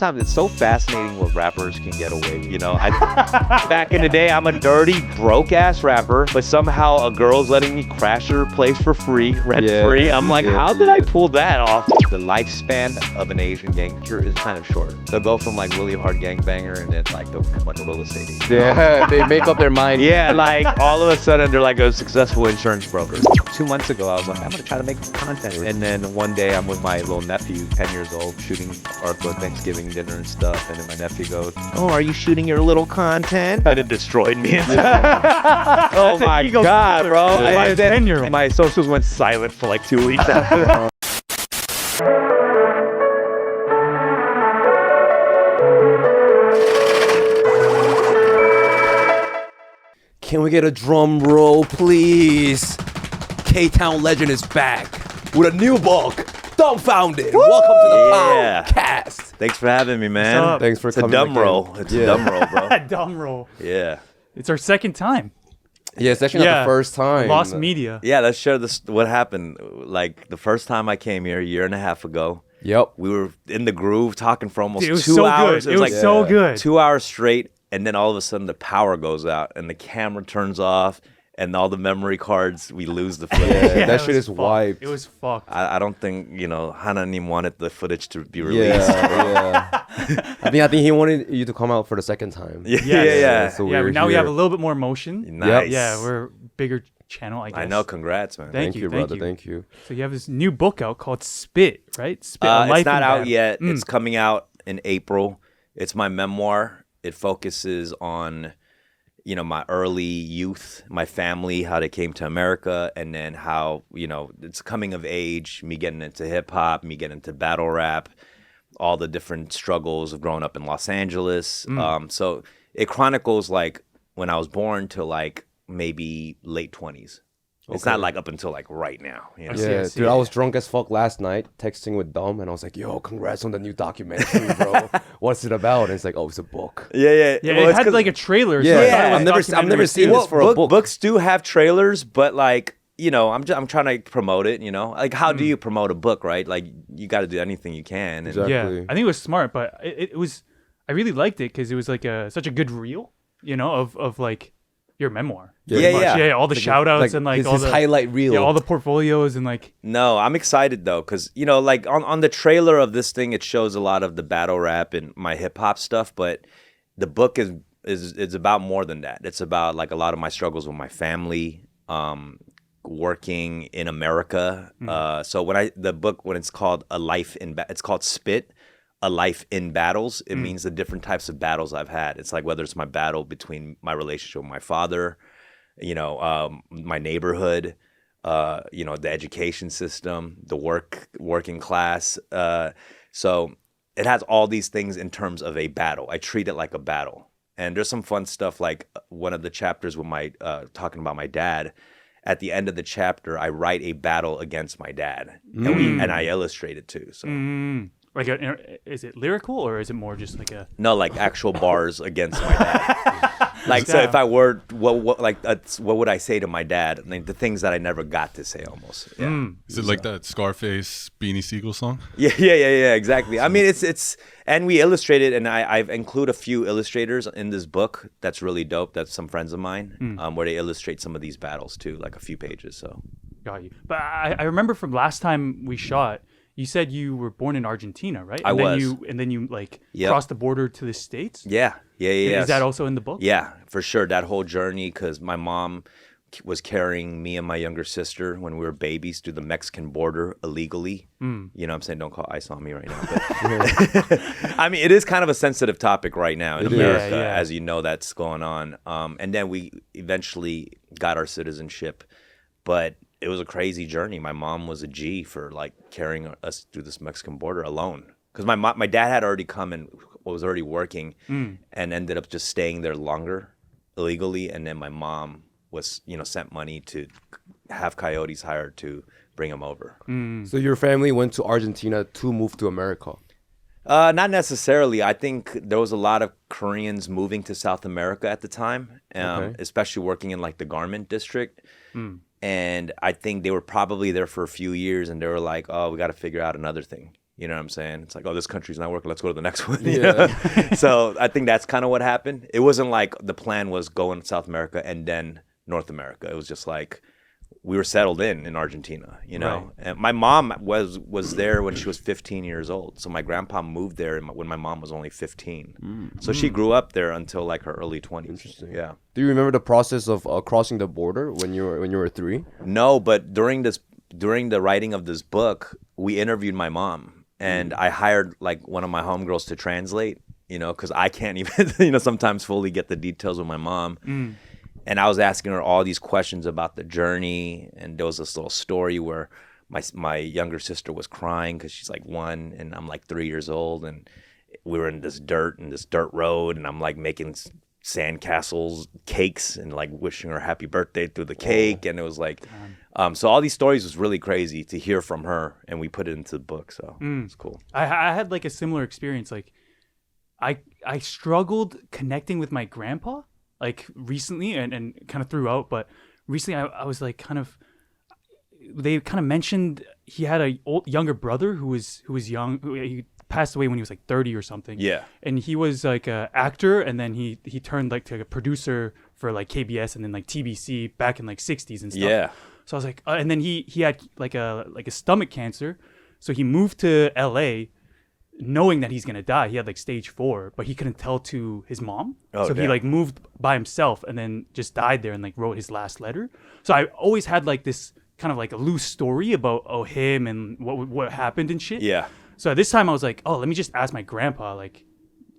sometimes it's so fascinating what rappers can get away with, you know? Back in the day, I'm a dirty, broke-ass rapper, but somehow a girl's letting me crash her place for free, rent-free. I'm like, how did I pull that off? The lifespan of an Asian gangster is kind of short. They'll go from like really hard gangbanger and then like they'll become like a real estate agent. Yeah, they make up their mind. Yeah, like all of a sudden they're like a successful insurance broker. 2 months ago, I was like, I'm gonna try to make content. And then one day I'm with my little nephew, 10 years old, shooting our Thanksgiving dinner and stuff. And then my nephew goes, oh, are you shooting your little content? And it destroyed me. Oh my God, bro. My socials went silent for like 2 weeks after that. Can we get a drum roll, please? K-Town legend is back with a new book, Dumbfounded. Woo! Welcome to the podcast. Thanks for having me, man. Thanks for coming. It's a dumb roll. It's a dumb roll, bro. Dumb roll. Yeah. It's our second time. Yeah, it's actually not the first time. Lost media. Yeah, let's share this. What happened? Like the first time I came here a year and a half ago. Yep. We were in the groove talking for almost 2 hours. It was like so good. 2 hours straight. And then all of a sudden the power goes out and the camera turns off and all the memory cards, we lose the footage. Yeah, that shit is wiped. It was fucked. I don't think, Hanan even wanted the footage to be released. Yeah. I think he wanted you to come out for the second time. Yeah. So now we have a little bit more emotion. Nice. Yeah, we're a bigger channel, I guess. I know. Congrats, man. Thank you, brother. Thank you. So you have this new book out called Spit, right? Spit. It's not out yet. It's coming out in April. It's my memoir. It focuses on, my early youth, my family, how they came to America, and then how, it's coming of age, me getting into hip hop, me getting into battle rap, all the different struggles of growing up in Los Angeles. So it chronicles like when I was born to like maybe late 20s. It's not like up until like right now. Yeah, dude, I was drunk as fuck last night, texting with Dom, and I was like, "Yo, congrats on the new documentary, bro. What's it about?" And it's like, "Oh, it's a book." Yeah. Well, it had like a trailer. Yeah, so I've never seen this for a book. Books do have trailers, but like I'm trying to promote it. Like how do you promote a book, right? Like you got to do anything you can. And Exactly. Yeah, I think it was smart, but it was. I really liked it because it was like such a good reel, of like your memoir. Yeah. All the shout outs and like all the highlight reel. Yeah, all the portfolios and like. No, I'm excited though, because like on the trailer of this thing, it shows a lot of the battle rap and my hip hop stuff, but the book is about more than that. It's about like a lot of my struggles with my family, working in America. So when it's called it's called Spit. A life in battles. It means the different types of battles I've had. It's like whether it's my battle between my relationship with my father, my neighborhood, the education system, the working class. So it has all these things in terms of a battle. I treat it like a battle. And there's some fun stuff like one of the chapters with my talking about my dad. At the end of the chapter, I write a battle against my dad, and I illustrate it too. So. Like, is it lyrical or is it more just like a? No, like actual bars against my dad. Like, so if I were, what would I say to my dad? Like the things that I never got to say, almost. Yeah. Is it like that Scarface Beanie Siegel song? Yeah, exactly. I mean, it's, and we illustrate it, and I've include a few illustrators in this book. That's really dope. That's some friends of mine, where they illustrate some of these battles too, like a few pages. So. Got you. But I remember from last time we shot. You said you were born in Argentina, right? I was. And then you crossed the border to the States? Yeah. Is that also in the book? Yeah, for sure. That whole journey, because my mom was carrying me and my younger sister when we were babies through the Mexican border illegally. You know what I'm saying? Don't call ICE on me right now. But I mean, it is kind of a sensitive topic right now in America, as you know, that's going on. And then we eventually got our citizenship. But it was a crazy journey. My mom was a G for like carrying us through this Mexican border alone. Because my dad had already come and was already working and ended up just staying there longer illegally. And then my mom was, sent money to have coyotes hired to bring him over. So your family went to Argentina to move to America? Not necessarily. I think there was a lot of Koreans moving to South America at the time, especially working in like the garment district. And I think they were probably there for a few years and they were like, oh, we got to figure out another thing. You know what I'm saying? It's like, oh, this country's not working. Let's go to the next one. You know? So I think that's kind of what happened. It wasn't like the plan was going to South America and then North America. It was just like we were settled in Argentina, you know? Right. And my mom was there when she was 15 years old. So my grandpa moved there when my mom was only 15. So she grew up there until like her early 20s. Interesting. Yeah. Do you remember the process of crossing the border when you were 3? No, but during the writing of this book, we interviewed my mom. And I hired like one of my homegirls to translate, you know, because I can't even, sometimes fully get the details with my mom. And I was asking her all these questions about the journey. And there was this little story where my younger sister was crying because she's like 1 and I'm like 3 years old. And we were in this dirt road. And I'm like making sandcastles, cakes, and like wishing her happy birthday through the cake. And it was like, so all these stories was really crazy to hear from her, and we put it into the book. So it's cool. I had like a similar experience. Like I struggled connecting with my grandpa like recently and kind of throughout, but recently I was like they kind of mentioned he had a younger brother who was young. He passed away when he was like 30 or something. Yeah. And he was like an actor, and then he turned like to a producer for like KBS and then like TBC back in like 60s and stuff. Yeah. So I was like, and then he had like a stomach cancer, so he moved to LA, knowing that he's gonna die. He had like stage 4, but he couldn't tell to his mom. So he like moved by himself and then just died there and like wrote his last letter. So I always had like this kind of like a loose story about him and what happened and shit. Yeah. So at this time I was like, oh, let me just ask my grandpa like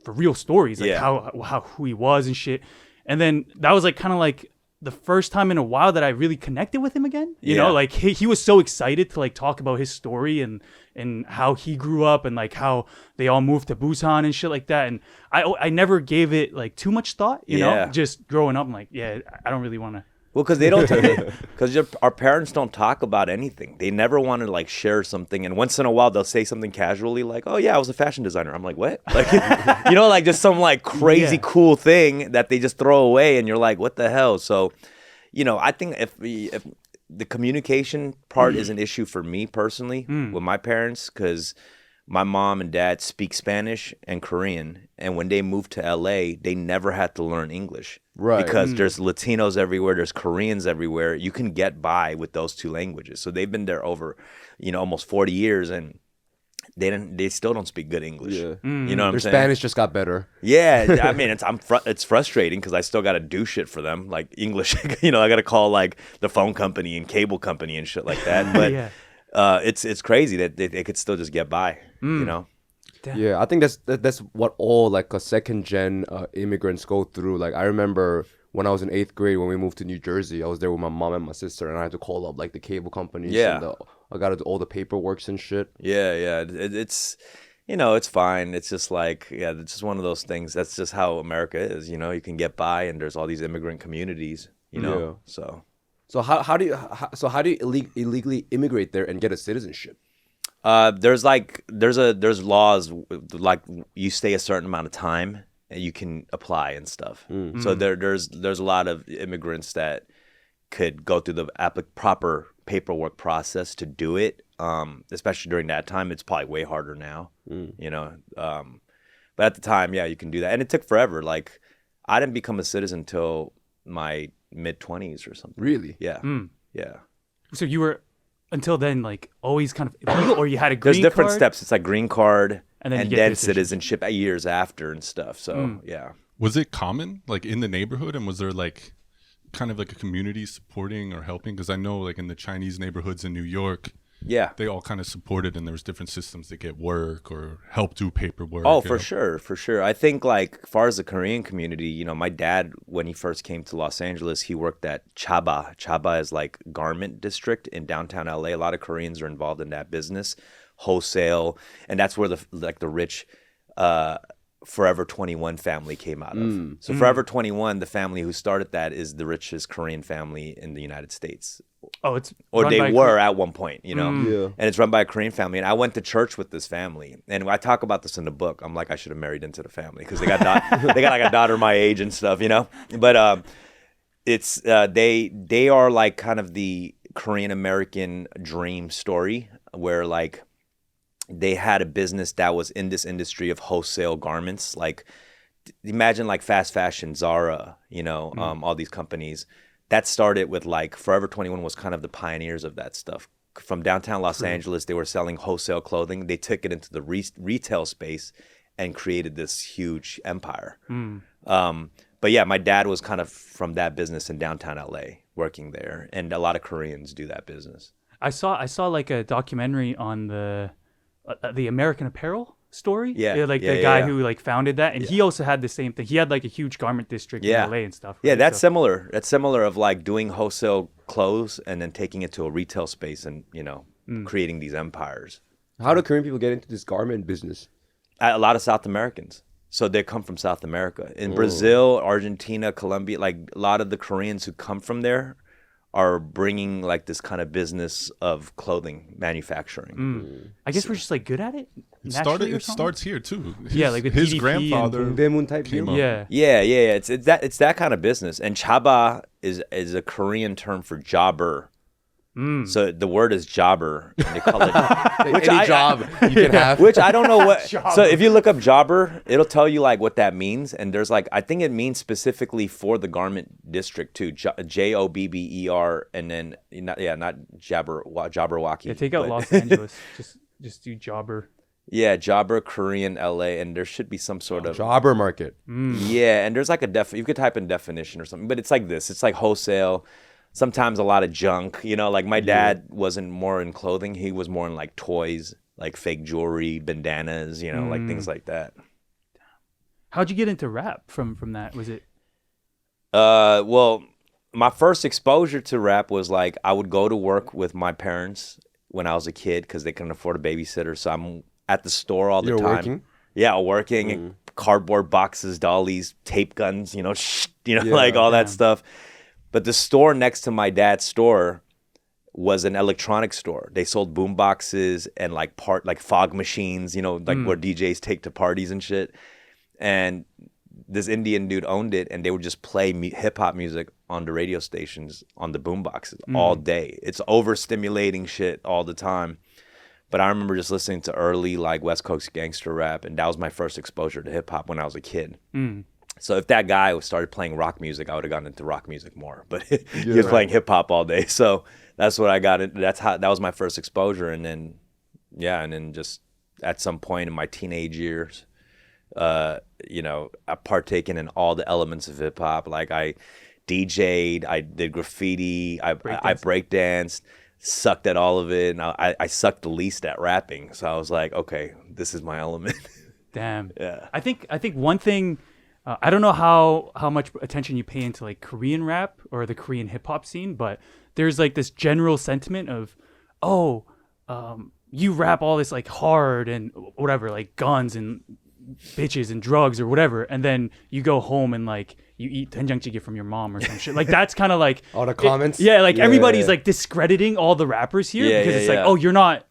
for real stories, like who he was and shit. And then that was like kind of like the first time in a while that I really connected with him again. You know, like he was so excited to like talk about his story and how he grew up and like how they all moved to Busan and shit like that. And I never gave it like too much thought, you know, just growing up. I'm like, I don't really want to. Well, because they don't, because our parents don't talk about anything. They never want to like share something, and once in a while they'll say something casually, like, "Oh yeah, I was a fashion designer." I'm like, "What?" Like, like just some like crazy cool thing that they just throw away, and you're like, "What the hell?" So, I think if the communication part is an issue for me personally with my parents, because my mom and dad speak Spanish and Korean, and when they moved to LA, they never had to learn English. Right. Because there's Latinos everywhere, there's Koreans everywhere. You can get by with those 2 languages. So they've been there over, almost 40 years, and they still don't speak good English. Yeah. You know what I'm saying? Their Spanish just got better. Yeah, I mean, it's frustrating because I still got to do shit for them, like English. I got to call like the phone company and cable company and shit like that. But it's crazy that they could still just get by. Damn. Yeah, I think that's what all like a second gen immigrants go through. Like I remember when I was in 8th grade when we moved to New Jersey, I was there with my mom and my sister, and I had to call up like the cable companies. Yeah, and I got to do all the paperwork and shit. Yeah. It's it's fine. It's just like it's just one of those things. That's just how America is. You can get by, and there's all these immigrant communities. So how do you illegally immigrate there and get a citizenship? There's laws like you stay a certain amount of time and you can apply and stuff. So there's a lot of immigrants that could go through the proper paperwork process to do it. Especially during that time, it's probably way harder now. But at the time, you can do that, and it took forever. Like I didn't become a citizen until my mid-20s or something. Really? Yeah. Yeah. So you were until then like always kind of illegal, or you had a green There's different card? steps. It's like green card and then citizenship years after and stuff. So yeah. Was it common like in the neighborhood, and was there like kind of like a community supporting or helping? Because I know like in the Chinese neighborhoods in New York, they all kind of supported, and there was different systems to get work or help do paperwork. Oh, for sure. I think like as far as the Korean community, my dad, when he first came to Los Angeles, he worked at Chaba. Chaba is like garment district in downtown LA. A lot of Koreans are involved in that business, wholesale, and that's where the rich Forever 21 family came out of. So Forever 21, the family who started that, is the richest Korean family in the United States. Oh, it's or they were at one point, and it's run by a Korean family. And I went to church with this family, and I talk about this in the book. I'm like, I should have married into the family because they got like a daughter my age and stuff, But it's they are like kind of the Korean American dream story where like they had a business that was in this industry of wholesale garments. Like, imagine like fast fashion, Zara, you know, all these companies. That started with like Forever 21 was kind of the pioneers of that stuff. From downtown Los Angeles, they were selling wholesale clothing. They took it into the retail space and created this huge empire. But yeah, my dad was kind of from that business in downtown LA, working there, and a lot of Koreans do that business. I saw like a documentary on the American Apparel story. The guy who like founded that, and he also had the same thing. He had like a huge garment district in LA and stuff. Right? Yeah, that's similar. That's similar of like doing wholesale clothes and then taking it to a retail space and, you know, creating these empires. How do Korean people get into this garment business? A lot of South Americans. So they come from South America. In Brazil, Argentina, Colombia, like a lot of the Koreans who come from there are bringing like this kind of business of clothing manufacturing. I guess we're just like good at it. It starts here too. Like with his DDP grandfather Daemun type came deal. up. It's that kind of business. And chaba is a Korean term for jobber. So the word is jobber. And they call it Any job you can have. Which I don't know what. So if you look up jobber, it'll tell you like what that means. And there's like, I think it means specifically for the garment district too. Jobber, and then not Jabberwocky. Yeah, take out Los Angeles. Just do jobber. Yeah, jobber, Korean, LA, and there should be some sort of jobber market. Yeah, and there's like you could type in definition or something, but it's like this. It's like wholesale. Sometimes a lot of junk, you know, like my dad wasn't more in clothing. He was more in like toys, like fake jewelry, bandanas, you know, like things like that. How'd you get into rap from that? Was it? Well, my first exposure to rap was like I would go to work with my parents when I was a kid because they couldn't afford a babysitter. So I'm at the store all the time. Working? Yeah, working. Cardboard boxes, dollies, tape guns, you know, like all that stuff. But the store next to my dad's store was an electronics store. They sold boom boxes and like fog machines, you know, like where DJs take to parties and shit. And this Indian dude owned it, and they would just play hip hop music on the radio stations on the boom boxes all day. It's overstimulating shit all the time. But I remember just listening to early like West Coast gangster rap, and that was my first exposure to hip hop when I was a kid. So if that guy started playing rock music, I would have gotten into rock music more. But he was playing hip hop all day, so that's what I got into. That was my first exposure, and then just at some point in my teenage years, you know, I partaken in all the elements of hip hop. Like I DJ'd, I did graffiti, I breakdanced, sucked at all of it, and I sucked the least at rapping. So I was like, okay, this is my element. Damn. Yeah. I think one thing. I don't know how much attention you pay into like Korean rap or the Korean hip hop scene, but there's like this general sentiment of, you rap all this like hard and whatever, like guns and bitches and drugs or whatever, and then you go home and like you eat doenjanjjigae from your mom or some shit. Like that's kind of like all the comments. Everybody's like discrediting all the rappers here because it's like, oh, you're not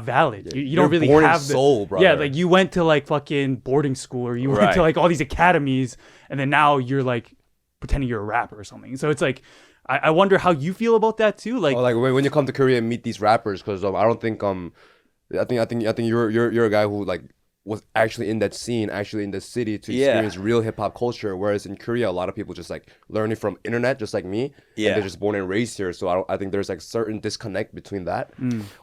valid. You don't really born have in soul, brother. Yeah, like you went to like fucking boarding school or you went to like all these academies, and then now you're like pretending you're a rapper or something. So it's like I wonder how you feel about that too. Like, when you come to Korea and meet these rappers, because I don't think I think you're a guy who like was actually in that scene, actually in the city to experience real hip hop culture. Whereas in Korea, a lot of people just like learning from internet, just like me. Yeah, and they're just born and raised here. So I think there's like certain disconnect between that.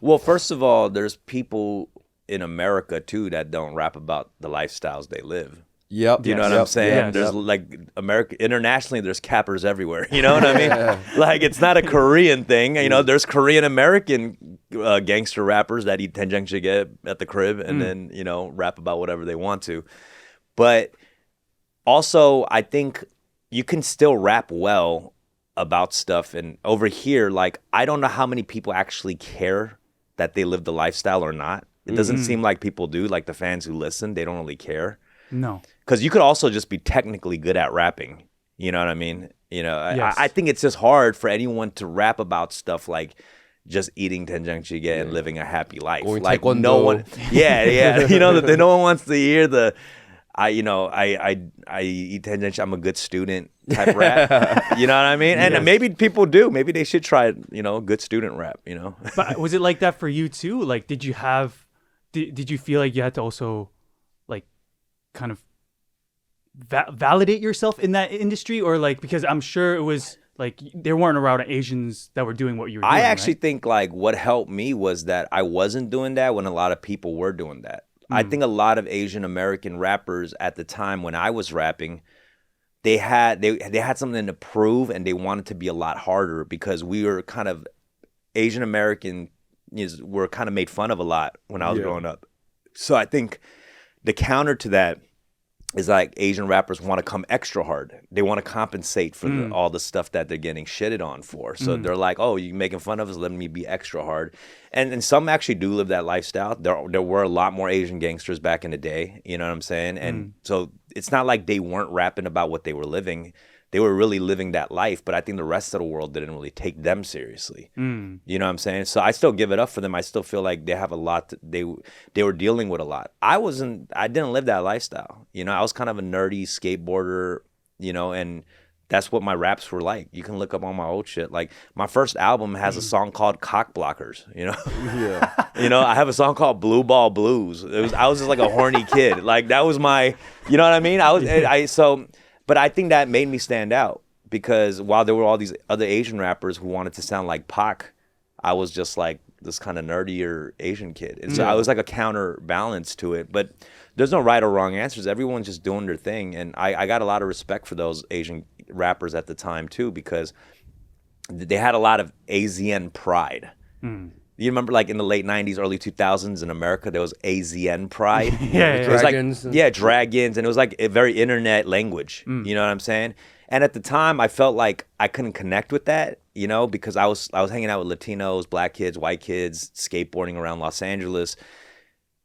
Well, first of all, there's people in America too that don't rap about the lifestyles they live. Yep. Do you know what I'm saying? Yes. There's like internationally, there's cappers everywhere. You know what I mean? Like it's not a Korean thing. You know, there's Korean American gangster rappers that eat doenjanjjigae at the crib and then, you know, rap about whatever they want to. But also, I think you can still rap well about stuff. And over here, like, I don't know how many people actually care that they live the lifestyle or not. It doesn't seem like people do. Like the fans who listen, they don't really care. No. Because you could also just be technically good at rapping. You know what I mean? You know, Yes. I think it's just hard for anyone to rap about stuff like just eating doenjanjjigae and living a happy life. Going like taekwondo. no one, you know that no one wants to hear the, I eat doenjanjjigae, I'm a good student type rap. You know what I mean? And maybe people do. Maybe they should try, you know, good student rap. You know. But was it like that for you too? Like, did you have did you feel like you had to also like kind of validate yourself in that industry, or like, because I'm sure it was like there weren't around Asians that were doing what you were doing? I actually think like what helped me was that I wasn't doing that when a lot of people were doing that. I think a lot of Asian American rappers at the time when I was rapping, they had something to prove, and they wanted to be a lot harder because we were kind of Asian American were kind of made fun of a lot when I was growing up. So I think the counter to that is like Asian rappers want to come extra hard. They want to compensate for all the stuff that they're getting shitted on for. So they're like, oh, you making fun of us? Let me be extra hard. And some actually do live that lifestyle. There were a lot more Asian gangsters back in the day. You know what I'm saying? And so it's not like they weren't rapping about what they were living. They were really living that life, but I think the rest of the world didn't really take them seriously. You know what I'm saying? So I still give it up for them. I still feel like they have a lot. They were dealing with a lot. I didn't live that lifestyle. You know, I was kind of a nerdy skateboarder, you know, and that's what my raps were like. You can look up on my old shit. Like my first album has a song called Cock Blockers, you know? You know, I have a song called Blue Ball Blues. I was just like a horny kid. Like that was my, you know what I mean? But I think that made me stand out because while there were all these other Asian rappers who wanted to sound like Pac, I was just like this kind of nerdier Asian kid. And so I was like a counterbalance to it. But there's no right or wrong answers. Everyone's just doing their thing. And I got a lot of respect for those Asian rappers at the time too because they had a lot of ASEAN pride. You remember like in the late 90s, early 2000s in America, there was ASEAN pride. Yeah. Dragons. Dragons. And it was like a very internet language. You know what I'm saying? And at the time, I felt like I couldn't connect with that, you know, because I was hanging out with Latinos, black kids, white kids, skateboarding around Los Angeles.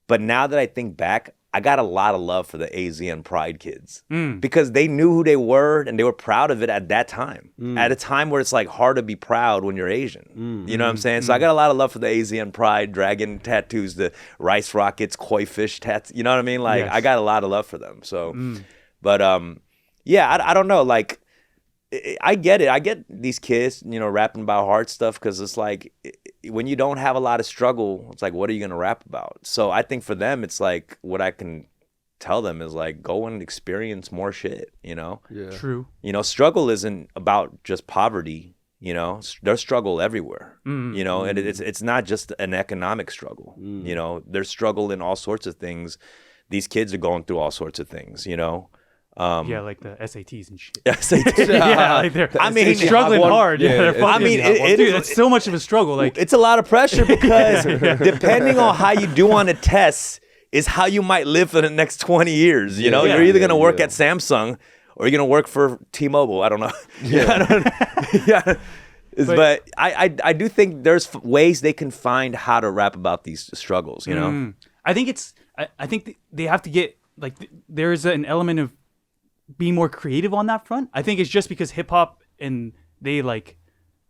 But now that I think back, I got a lot of love for the ASEAN pride kids because they knew who they were and they were proud of it at that time. At a time where it's like hard to be proud when you're Asian. You know what I'm saying? So I got a lot of love for the ASEAN pride, dragon tattoos, the rice rockets, koi fish tattoos. You know what I mean? Like I got a lot of love for them. So, but yeah, I don't know. Like I get it. I get these kids, you know, rapping about hard stuff because it's like when you don't have a lot of struggle, it's like, what are you going to rap about? So I think for them, it's like what I can tell them is like, go and experience more shit, you know? Yeah. True. You know, struggle isn't about just poverty, you know? There's struggle everywhere, you know? And it's not just an economic struggle, you know? There's struggle in all sorts of things. These kids are going through all sorts of things, you know? Yeah, like the SATs and shit. SATs. Yeah, like they're struggling hard. Yeah, I mean, it's so much of a struggle. Like it's a lot of pressure because depending on how you do on a test is how you might live for the next 20 years. You know, you're either going to work at Samsung or you're going to work for T-Mobile. I don't know. But I do think there's ways they can find how to rap about these struggles, you know? I think I think they have to get, like, there's an element of being more creative on that front. I think it's just because hip hop and they like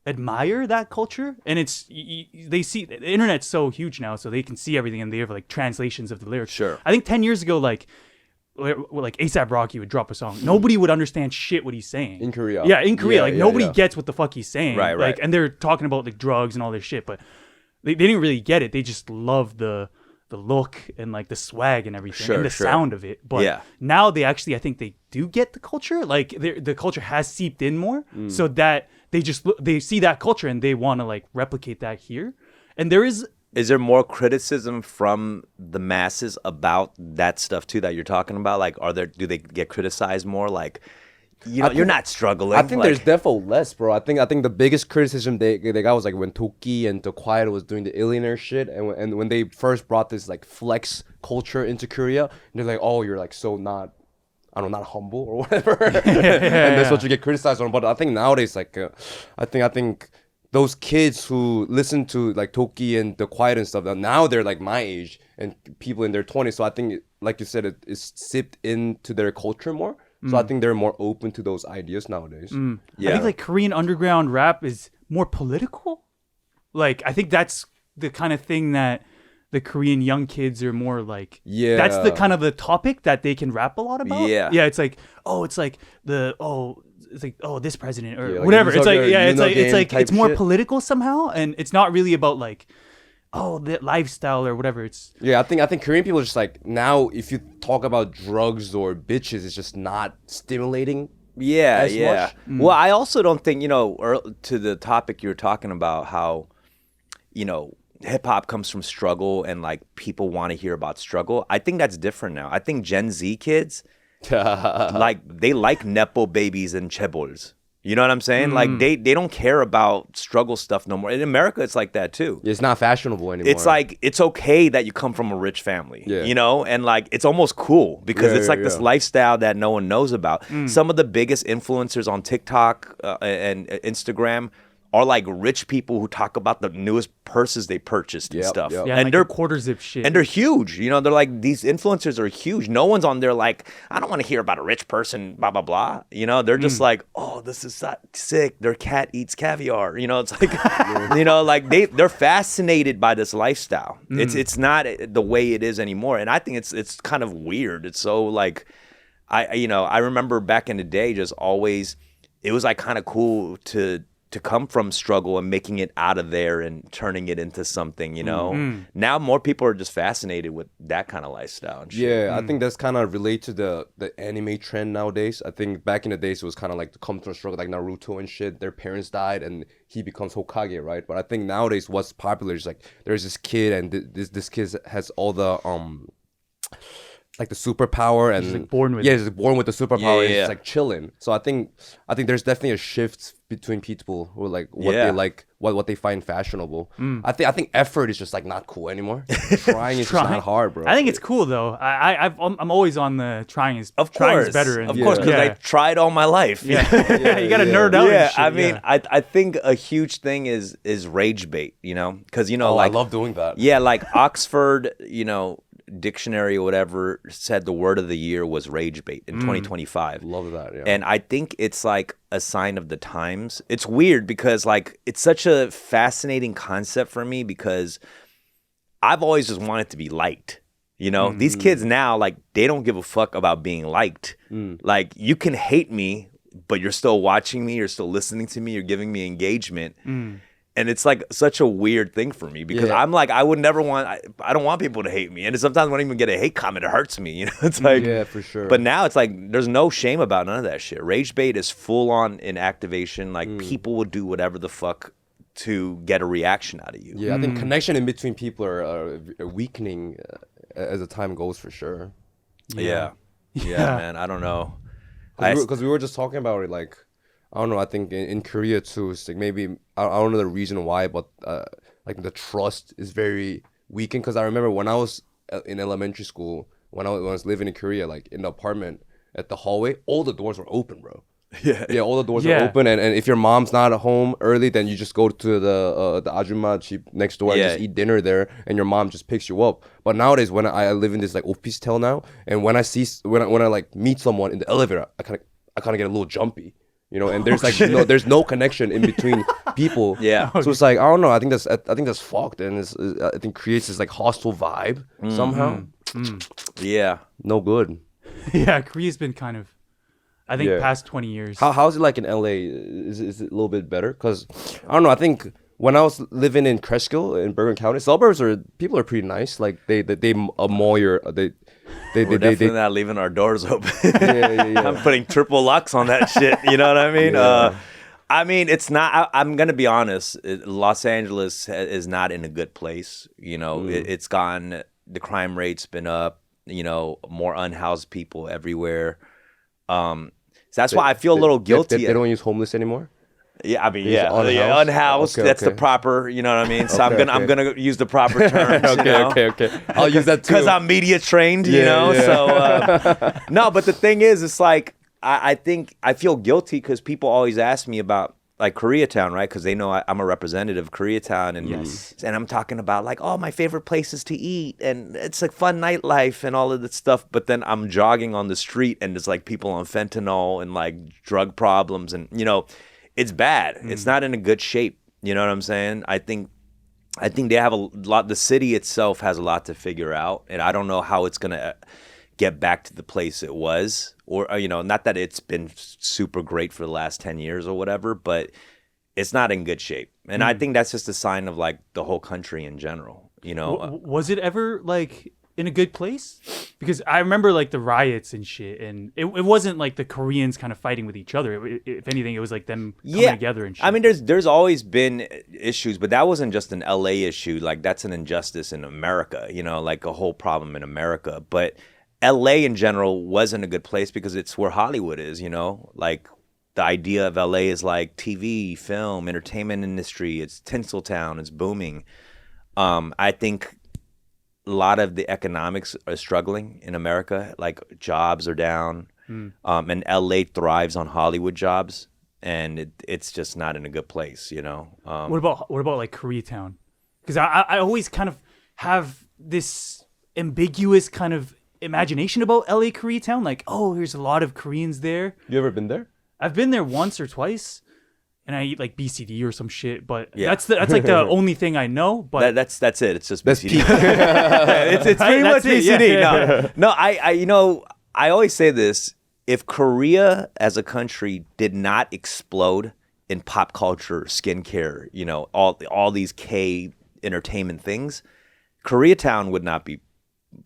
admire that culture, and it's they see the internet's so huge now, so they can see everything and they have like translations of the lyrics. Sure. I think 10 years ago, like ASAP Rocky would drop a song, nobody would understand shit what he's saying In Korea. Yeah, in Korea, nobody gets what the fuck he's saying. Right. Like, and they're talking about like drugs and all this shit, but they didn't really get it. They just love the look and like the swag and everything and the sound of it. But now they actually, I think they do get the culture. Like the culture has seeped in more, so that they see that culture and they want to like replicate that here. And is there more criticism from the masses about that stuff too that you're talking about? Like, do they get criticized more? Like, you know, you're not struggling. I think there's definitely less, bro. I think the biggest criticism they got was like when Toki and The Quiet was doing the Illionaire shit, and when they first brought this like flex culture into Korea, and they're like, oh, you're like so not humble or whatever, and that's what you get criticized on. But I think nowadays, like, I think those kids who listen to like Toki and The Quiet and stuff, now they're like my age and people in their 20s. So I think, like you said, it's sipped into their culture more. So I think they're more open to those ideas nowadays. Yeah. I think like Korean underground rap is more political. Like, I think that's the kind of thing that the Korean young kids are more like. Yeah. That's the kind of the topic that they can rap a lot about. Yeah. Yeah. It's like, this president or whatever. It's like, it's more political somehow. And it's not really about like oh, the lifestyle or whatever. It's I think Korean people are just like, now if you talk about drugs or bitches, it's just not stimulating. As much. Well, I also don't think, to the topic you were talking about, how, hip hop comes from struggle and like people want to hear about struggle. I think that's different now. I think Gen Z kids, like they like nepo babies and chaebols. You know what I'm saying? Like they don't care about struggle stuff no more. In America, it's like that too. It's not fashionable anymore. It's like, it's okay that you come from a rich family, and like it's almost cool because it's like this lifestyle that no one knows about. Some of the biggest influencers on TikTok and Instagram are like rich people who talk about the newest purses they purchased and stuff. Yeah, and like they're the quarter zip shit. And they're huge. They're like, these influencers are huge. No one's on there like, I don't want to hear about a rich person, blah, blah, blah. They're just like, oh, this is sick. Their cat eats caviar. It's like, like they're fascinated by this lifestyle. It's not the way it is anymore. And I think it's kind of weird. It's so like, I remember back in the day, just always, it was like kind of cool to come from struggle and making it out of there and turning it into something, Now more people are just fascinated with that kind of lifestyle and shit. Yeah, I think that's kind of related to the anime trend nowadays. I think back in the days it was kind of like to come from struggle, like Naruto and shit. Their parents died and he becomes Hokage, right? But I think nowadays what's popular is like there's this kid and this kid has all the like the superpower and he's like born with he's born with the superpower and yeah. he's like chilling. So I think there's definitely a shift between people who like what they like, what they find fashionable. I think effort is just like not cool anymore. Trying is just not hard, bro. I think it's cool though. I'm always on the trying is better. Of course, because I tried all my life. You gotta nerd out. Yeah, and shit, I mean, I think a huge thing is rage bait. Because like I love doing that. Yeah, like Oxford, dictionary or whatever said the word of the year was rage bait in 2025. Love that, yeah. And I think it's like a sign of the times. It's weird because like it's such a fascinating concept for me because I've always just wanted to be liked. These kids now, like, they don't give a fuck about being liked. Like, you can hate me, but you're still watching me, you're still listening to me, you're giving me engagement. And it's like such a weird thing for me because I'm like, I would never I don't want people to hate me. And sometimes when I even get a hate comment, it hurts me. It's like, yeah, for sure. But now it's like, there's no shame about none of that shit. Rage bait is full on in activation. Like people will do whatever the fuck to get a reaction out of you. Yeah, I think connection in between people are weakening as the time goes for sure. Yeah, man. I don't know. Because we were just talking about it, like, I don't know. I think in Korea too, it's like maybe I don't know the reason why, but like the trust is very weakened. Because I remember when I was in elementary school, when I was living in Korea, like in the apartment at the hallway, all the doors were open, bro. Yeah, all the doors are open, and if your mom's not at home early, then you just go to the ajumma next door and just eat dinner there, and your mom just picks you up. But nowadays, when I live in this like office tel now, and when I like meet someone in the elevator, I kind of get a little jumpy. And there's like there's no connection in between people. Yeah. So it's like, I don't know. I think that's fucked, and I think creates this like hostile vibe somehow. Yeah. No good. Yeah, Korea's been kind of, I think, past 20 years. How's it like in LA? Is it a little bit better? Because I don't know. I think when I was living in Cresskill in Bergen County, suburbs people are pretty nice. Like they maul your We're definitely not leaving our doors open. I'm putting triple locks on that shit. You know what I mean? I mean, it's not. I'm gonna be honest. Los Angeles is not in a good place. It's gone. The crime rate's been up. More unhoused people everywhere. So that's why I feel a little guilty. They don't use homeless anymore. Yeah, I mean, unhoused. That's the proper. You know what I mean. So I'm gonna use the proper terms. Okay. I'll use that too because I'm media trained. So no. But the thing is, it's like I think I feel guilty because people always ask me about like Koreatown, right? Because they know I'm a representative of Koreatown, and I'm talking about like, oh, my favorite places to eat, and it's like fun nightlife and all of that stuff. But then I'm jogging on the street, and there's like people on fentanyl and like drug problems, and it's bad. It's not in a good shape. You know what I'm saying? I think they have a lot. The city itself has a lot to figure out, and I don't know how it's gonna get back to the place it was, or not that it's been super great for the last 10 years or whatever, but it's not in good shape. And I think that's just a sign of like the whole country in general, you know. Was it ever like in a good place? Because I remember like the riots and shit, and it wasn't like the Koreans kind of fighting with each other. If anything, it was like them coming together and shit. I mean, there's always been issues, but that wasn't just an LA issue. Like that's an injustice in America, you know, like a whole problem in America. But LA in general wasn't a good place because it's where Hollywood is, you know, like the idea of LA is like TV, film, entertainment industry. It's Tinseltown. It's booming. I think a lot of the economics are struggling in America. Like jobs are down, and LA thrives on Hollywood jobs, and it's just not in a good place, you know. What about like Koreatown? Because I always kind of have this ambiguous kind of imagination about LA Koreatown. Like, oh, there's a lot of Koreans there. You ever been there? I've been there once or twice, and I eat like BCD or some shit. But that's like the only thing I know. But that's it. It's just BCD. it's pretty much BCD. Yeah. No, I you know, I always say this: if Korea as a country did not explode in pop culture, skincare, you know, all these K entertainment things, Koreatown would not be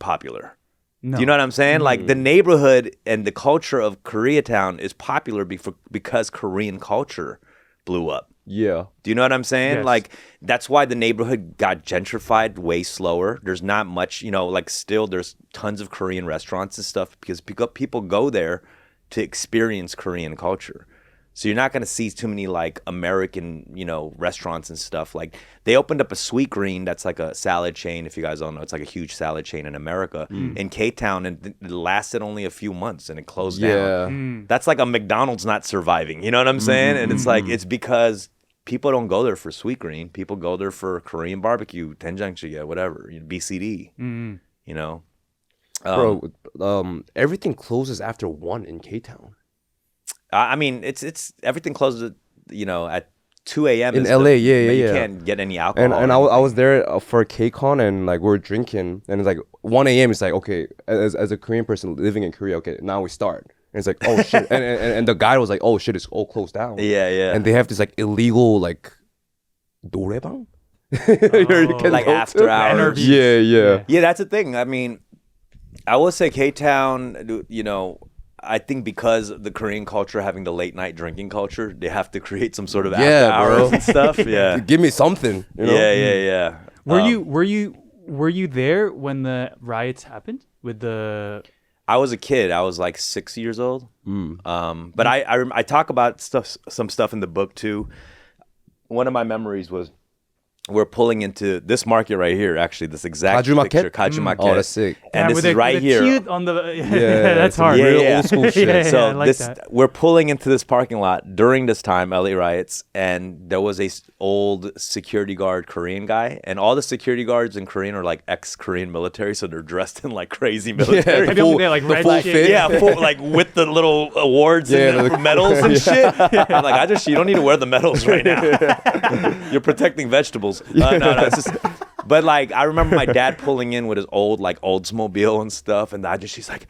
popular. No. Do you know what I'm saying? Like the neighborhood and the culture of Koreatown is popular because Korean culture blew up. Yeah. Do you know what I'm saying? Yes. Like that's why the neighborhood got gentrified way slower. There's not much, you know, like still there's tons of Korean restaurants and stuff because people go there to experience Korean culture. So you're not going to see too many like American, you know, restaurants and stuff. Like they opened up a Sweet Green that's like a salad chain. If you guys don't know, it's like a huge salad chain in America in K-Town, and it lasted only a few months and it closed down. That's like a McDonald's not surviving. You know what I'm saying? And it's like it's because people don't go there for Sweet Green. People go there for Korean barbecue, doenjang, whatever, BCD. You know, bro. Everything closes after 1 in K-Town. I mean, it's everything closes, you know, at 2 a.m. in LA. You can't get any alcohol. And I was there for KCON, and like we're drinking, and it's like 1 a.m. It's like, okay, as a Korean person living in Korea, okay, now we start. And it's like, oh shit, and the guy was like, oh shit, it's all closed down. Yeah. And they have this like illegal like 노래방. You can like go after to. hours. Yeah. Yeah, that's the thing. I mean, I will say K-Town, you know, I think because of the Korean culture having the late night drinking culture, they have to create some sort of after hours and stuff. Yeah. Give me something. You know? Yeah. Were you there when the riots happened with the? I was a kid. I was like 6 years old. But I talk about some stuff in the book too. One of my memories was we're pulling into this market right here, actually, this exact picture, Kaju Market. Oh, that's sick. And this is right here. Cute on the, that's hard. Yeah. Old school shit. So I like that. We're pulling into this parking lot during this time, LA riots, and there was a old security guard Korean guy, and all the security guards in Korean are like ex-Korean military, so they're dressed in like crazy military. Maybe they're like red full shit. fit. Yeah, like with the little awards and the medals and shit. I'm like, you don't need to wear the medals right now. You're protecting vegetables. No, it's just. But like, I remember my dad pulling in with his old like Oldsmobile and stuff, and she's like,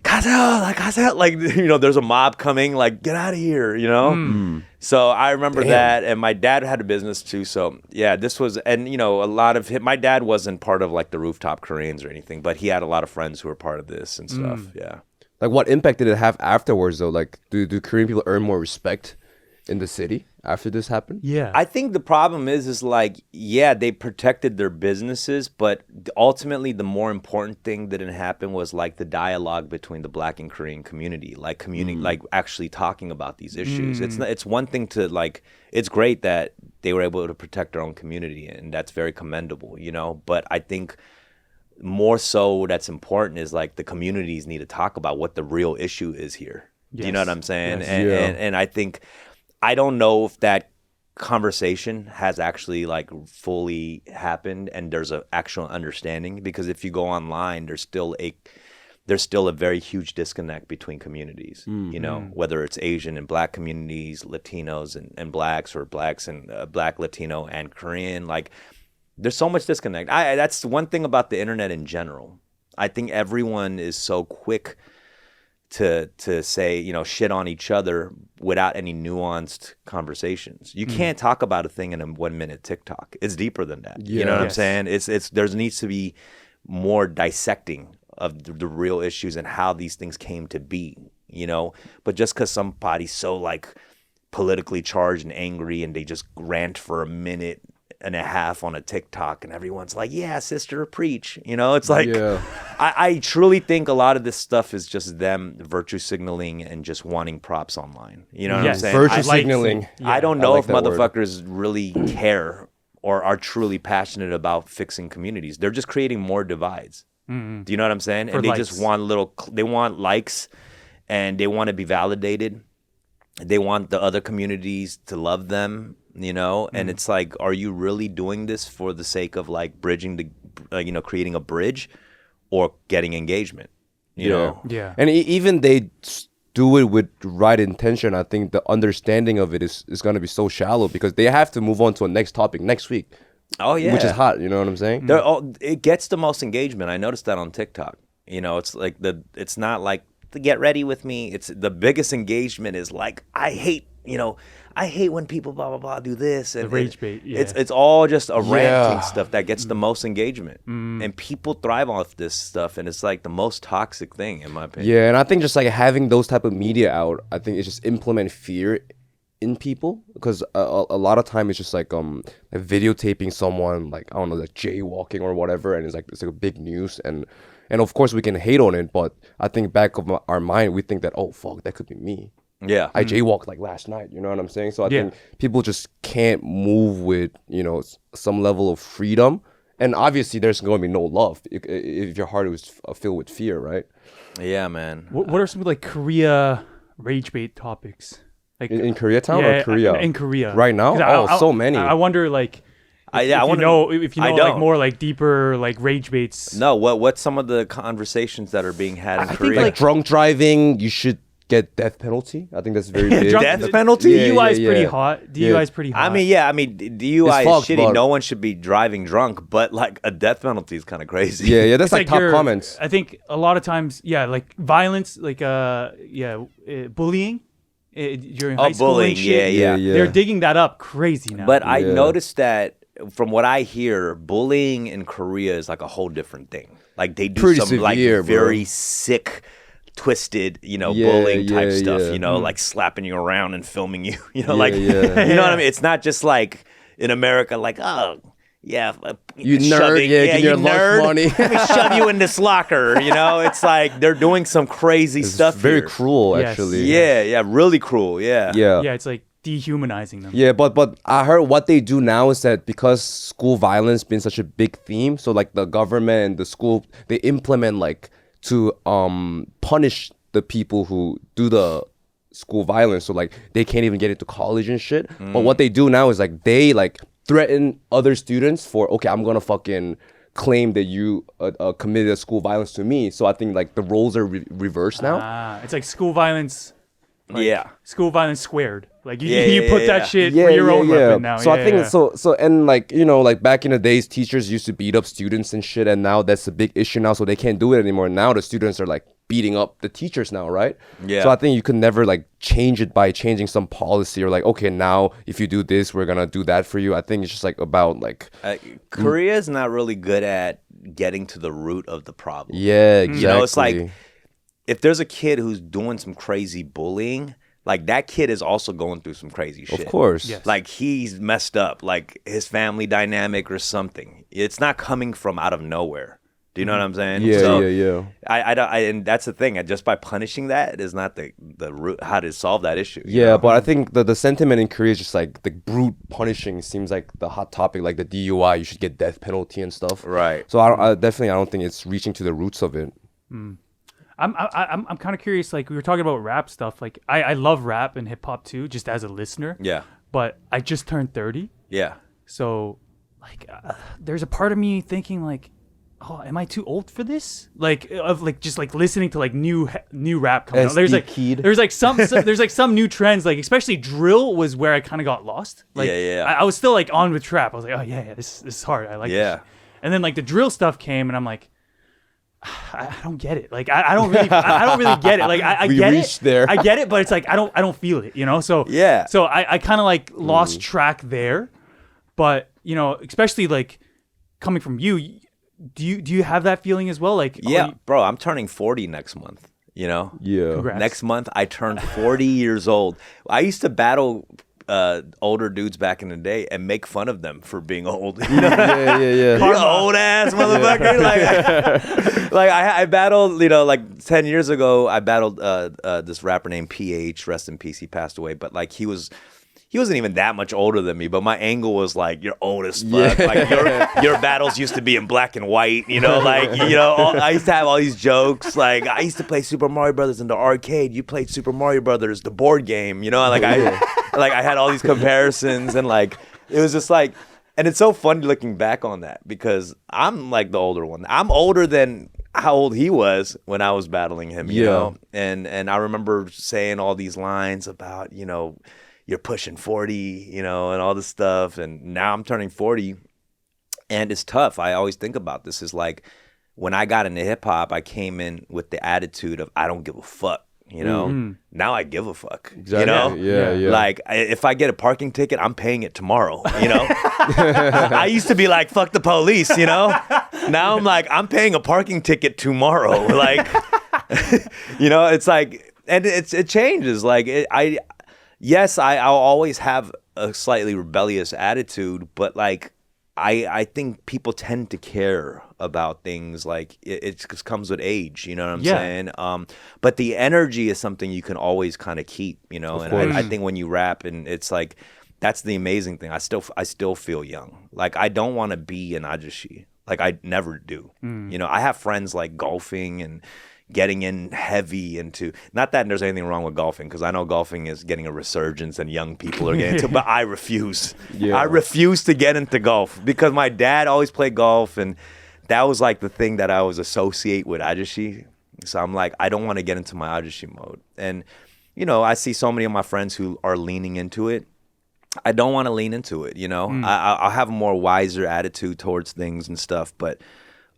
"Gazel, like you know, there's a mob coming, like get out of here, you know." So I remember that, and my dad had a business too. So yeah, this was, and you know, a lot of my dad wasn't part of like the Rooftop Koreans or anything, but he had a lot of friends who were part of this and stuff. Yeah. Like, what impact did it have afterwards though? Like, do Korean people earn more respect in the city after this happened? Yeah. I think the problem is like, yeah, they protected their businesses, but ultimately the more important thing that didn't happen was like the dialogue between the Black and Korean community, like like actually talking about these issues. It's one thing to like, it's great that they were able to protect their own community, and that's very commendable, you know, but I think more so that's important is like the communities need to talk about what the real issue is here. Yes. Do you know what I'm saying? Yes. And I think, I don't know if that conversation has actually like fully happened and there's an actual understanding, because if you go online, there's still a very huge disconnect between communities, you know, whether it's Asian and Black communities, Latinos and Blacks, or Blacks and Black, Latino and Korean. Like there's so much disconnect. That's one thing about the internet in general. I think everyone is so quick to say, you know, shit on each other without any nuanced conversations. You can't talk about a thing in a 1 minute TikTok. It's deeper than that. You know what I'm saying? It's there needs to be more dissecting of the real issues and how these things came to be, you know? But just because somebody's so like politically charged and angry and they just rant for a minute and a half on a TikTok and everyone's like, yeah, sister, preach. You know, it's like, I truly think a lot of this stuff is just them virtue signaling and just wanting props online. You know what I'm saying? Virtue signaling. I don't know if that motherfuckers really care or are truly passionate about fixing communities. They're just creating more divides. Do you know what I'm saying? And they just want they want likes and they want to be validated. They want the other communities to love them, you know? And it's like, are you really doing this for the sake of like bridging the, you know, creating a bridge or getting engagement, you know? Yeah. And even they do it with right intention. I think the understanding of it is going to be so shallow because they have to move on to a next topic next week. Oh, yeah. Which is hot, you know what I'm saying? It gets the most engagement. I noticed that on TikTok. You know, it's like it's not like, get ready with me. It's the biggest engagement is like, I hate when people blah blah blah do this and the rage bait. Yeah. It's all just a ranting stuff that gets the most engagement, and people thrive off this stuff, and it's like the most toxic thing in my opinion. Yeah, and I think just like having those type of media out, I think it just implement fear in people because a lot of time it's just like videotaping someone like I don't know like jaywalking or whatever, and it's like a big news and of course we can hate on it, but I think back of our mind we think that, oh fuck, that could be me. Yeah, I jaywalked like last night. You know what I'm saying? So I think people just can't move with, you know, some level of freedom, and obviously there's going to be no love if your heart is filled with fear, right? Yeah, man. What are some like Korea rage bait topics? Like in Koreatown or Korea? In Korea right now? So many. I wonder like. If you know like more like deeper like rage baits. No, what's some of the conversations that are being had in Korea? Think like drunk driving, you should get death penalty. I think that's very big. Death penalty? DUI is pretty hot. DUI is pretty hot. I mean, DUI is shitty. No one should be driving drunk, but like a death penalty is kind of crazy. Yeah, that's like top comments. I think a lot of times, like violence, like bullying during high school bullying, and shit. Yeah. They're digging that up crazy now. But I noticed that from what I hear, bullying in Korea is like a whole different thing. Like they do pretty some severe, like very sick, twisted, you know, bullying type stuff. Yeah. You know, like slapping you around and filming you. You know, you know what I mean. It's not just like in America, like you nerd, you your nerd. lunch money. Let me shove you in this locker. You know, it's like they're doing some crazy stuff. Very here. cruel, actually. Yeah, really cruel. Yeah. It's like dehumanizing them. Yeah, but I heard what they do now is that because school violence been such a big theme, so like the government and the school, they implement like to punish the people who do the school violence, so like they can't even get into college and shit. But what they do now is like they like threaten other students for, okay, I'm gonna fucking claim that you committed a school violence to me. So I think like the roles are reversed now. It's like school violence. School violence squared. Like you put that shit for your own weapon now. So I think so and like, you know, like back in the days, teachers used to beat up students and shit, and now that's a big issue now, so they can't do it anymore. Now the students are like beating up the teachers now, right? Yeah. So I think you could never like change it by changing some policy or like, okay, now if you do this, we're gonna do that for you. I think it's just like about like Korea is not really good at getting to the root of the problem. Yeah, exactly. You know, it's like if there's a kid who's doing some crazy bullying, like that kid is also going through some crazy shit. Of course. Yes. Like he's messed up, like his family dynamic or something. It's not coming from out of nowhere. Do you know what I'm saying? Yeah. I and that's the thing. Just by punishing that is not the root how to solve that issue. Yeah, know? But I think the sentiment in Korea is just like the brute punishing seems like the hot topic, like the DUI, you should get death penalty and stuff. Right. So I don't think it's reaching to the roots of it. I'm kind of curious. Like we were talking about rap stuff. Like I love rap and hip hop too, just as a listener. Yeah. But I just turned 30. Yeah. So, like, there's a part of me thinking like, oh, am I too old for this? Like, of like just like listening to like new rap coming out. There's like some new trends. Like especially drill was where I kind of got lost. Like, I was still like on with trap. I was like, oh yeah, this is hard. I like this. And then like the drill stuff came, and I'm like, I don't get it. Like I don't really get it. Like I get it. There. I get it, but it's like I don't feel it, you know? So Yeah. So I kind of like lost track there. But, you know, especially like coming from you, do you have that feeling as well? Like yeah, bro, I'm turning 40 next month, you know? Yeah. Congrats. Next month I turn 40 years old. I used to battle older dudes back in the day and make fun of them for being old. You know? Yeah. You old ass motherfucker. Like I battled, you know, like 10 years ago, I battled this rapper named PH, rest in peace, he passed away, but like he wasn't even that much older than me, but my angle was like, you're old as fuck. Yeah. Like your battles used to be in black and white, you know, like, you know, I used to have all these jokes. Like I used to play Super Mario Brothers in the arcade. You played Super Mario Brothers, the board game, you know, like I had all these comparisons and like, it was just like, and it's so funny looking back on that because I'm like the older one. I'm older than how old he was when I was battling him, you know? And I remember saying all these lines about, you know, you're pushing 40, you know, and all this stuff. And now I'm turning 40 and it's tough. I always think about this is like when I got into hip hop, I came in with the attitude of I don't give a fuck, you know. Now I give a fuck, Exactly. you know. Yeah. Like if I get a parking ticket, I'm paying it tomorrow, you know. I used to be like fuck the police, you know. Now I'm like I'm paying a parking ticket tomorrow, like you know. It's like and it changes. Like I'll always have a slightly rebellious attitude, but like I think people tend to care about things like it just comes with age, you know what I'm saying? But the energy is something you can always kind of keep, you know. And I think when you rap, and it's like that's the amazing thing. I still feel young. Like I don't want to be an ajashi. Like I never do. You know, I have friends like golfing and getting in heavy into, not that there's anything wrong with golfing, because I know golfing is getting a resurgence and young people are getting into, but I refuse. I refuse to get into golf because my dad always played golf and that was like the thing that I always associate with ajashi. So I'm like, I don't want to get into my ajashi mode. And, you know, I see so many of my friends who are leaning into it. I don't want to lean into it, you know. I'll have a more wiser attitude towards things and stuff, but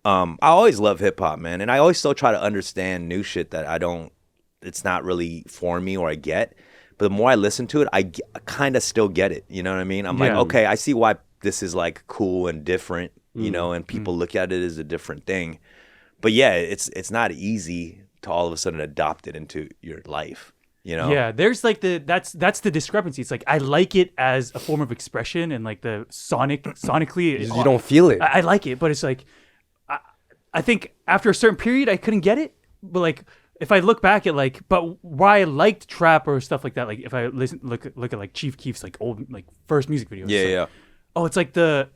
I always love hip hop, man, and I always still try to understand new shit that it's not really for me or I get. But the more I listen to it, I kind of still get it. You know what I mean? I'm like, okay, I see why this is like cool and different, you know, and people look at it as a different thing. But yeah, it's not easy to all of a sudden adopt it into your life. You know? Yeah, there's like that's the discrepancy. It's like I like it as a form of expression and like the sonically. You don't feel it. I like it, but it's like I think after a certain period I couldn't get it. But like if I look back at like, but why I liked trap or stuff like that, like if I look at like Chief Keef's like old like first music videos. Yeah. Oh, it's like the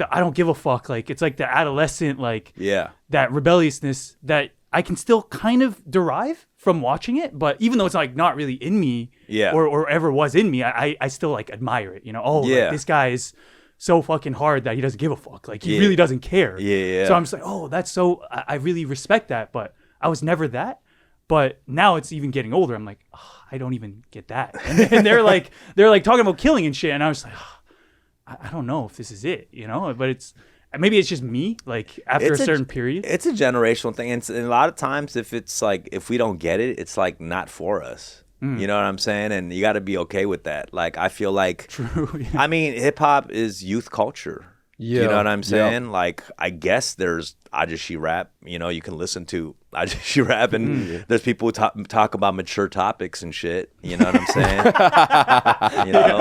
I don't give a fuck. Like it's like the adolescent like that rebelliousness that I can still kind of derive from watching it, but even though it's like not really in me, or ever was in me, I still like admire it. You know, like, this guy is so fucking hard that he doesn't give a fuck. Like he really doesn't care. So I'm just like, oh, that's so. I really respect that, but I was never that. But now it's even getting older. I'm like, oh, I don't even get that. And they're like talking about killing and shit, and I was like, oh, I don't know if this is it. You know, but maybe it's just me, like after a certain period. It's a generational thing. And a lot of times if it's like, if we don't get it, it's like not for us. You know what I'm saying? And you got to be okay with that. Like, I feel like, I mean, hip hop is youth culture. You know what I'm saying? Like, I guess there's ajashi rap, you know, you can listen to ajashi rap and there's people who talk about mature topics and shit. You know what I'm saying? You know,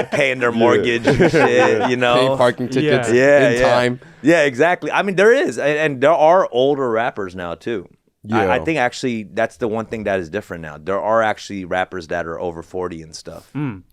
paying their mortgage and shit, you know. Paying parking tickets in time. Yeah, exactly. I mean, there is. And there are older rappers now, too. Yeah. I think actually that's the one thing that is different now. There are actually rappers that are over 40 and stuff,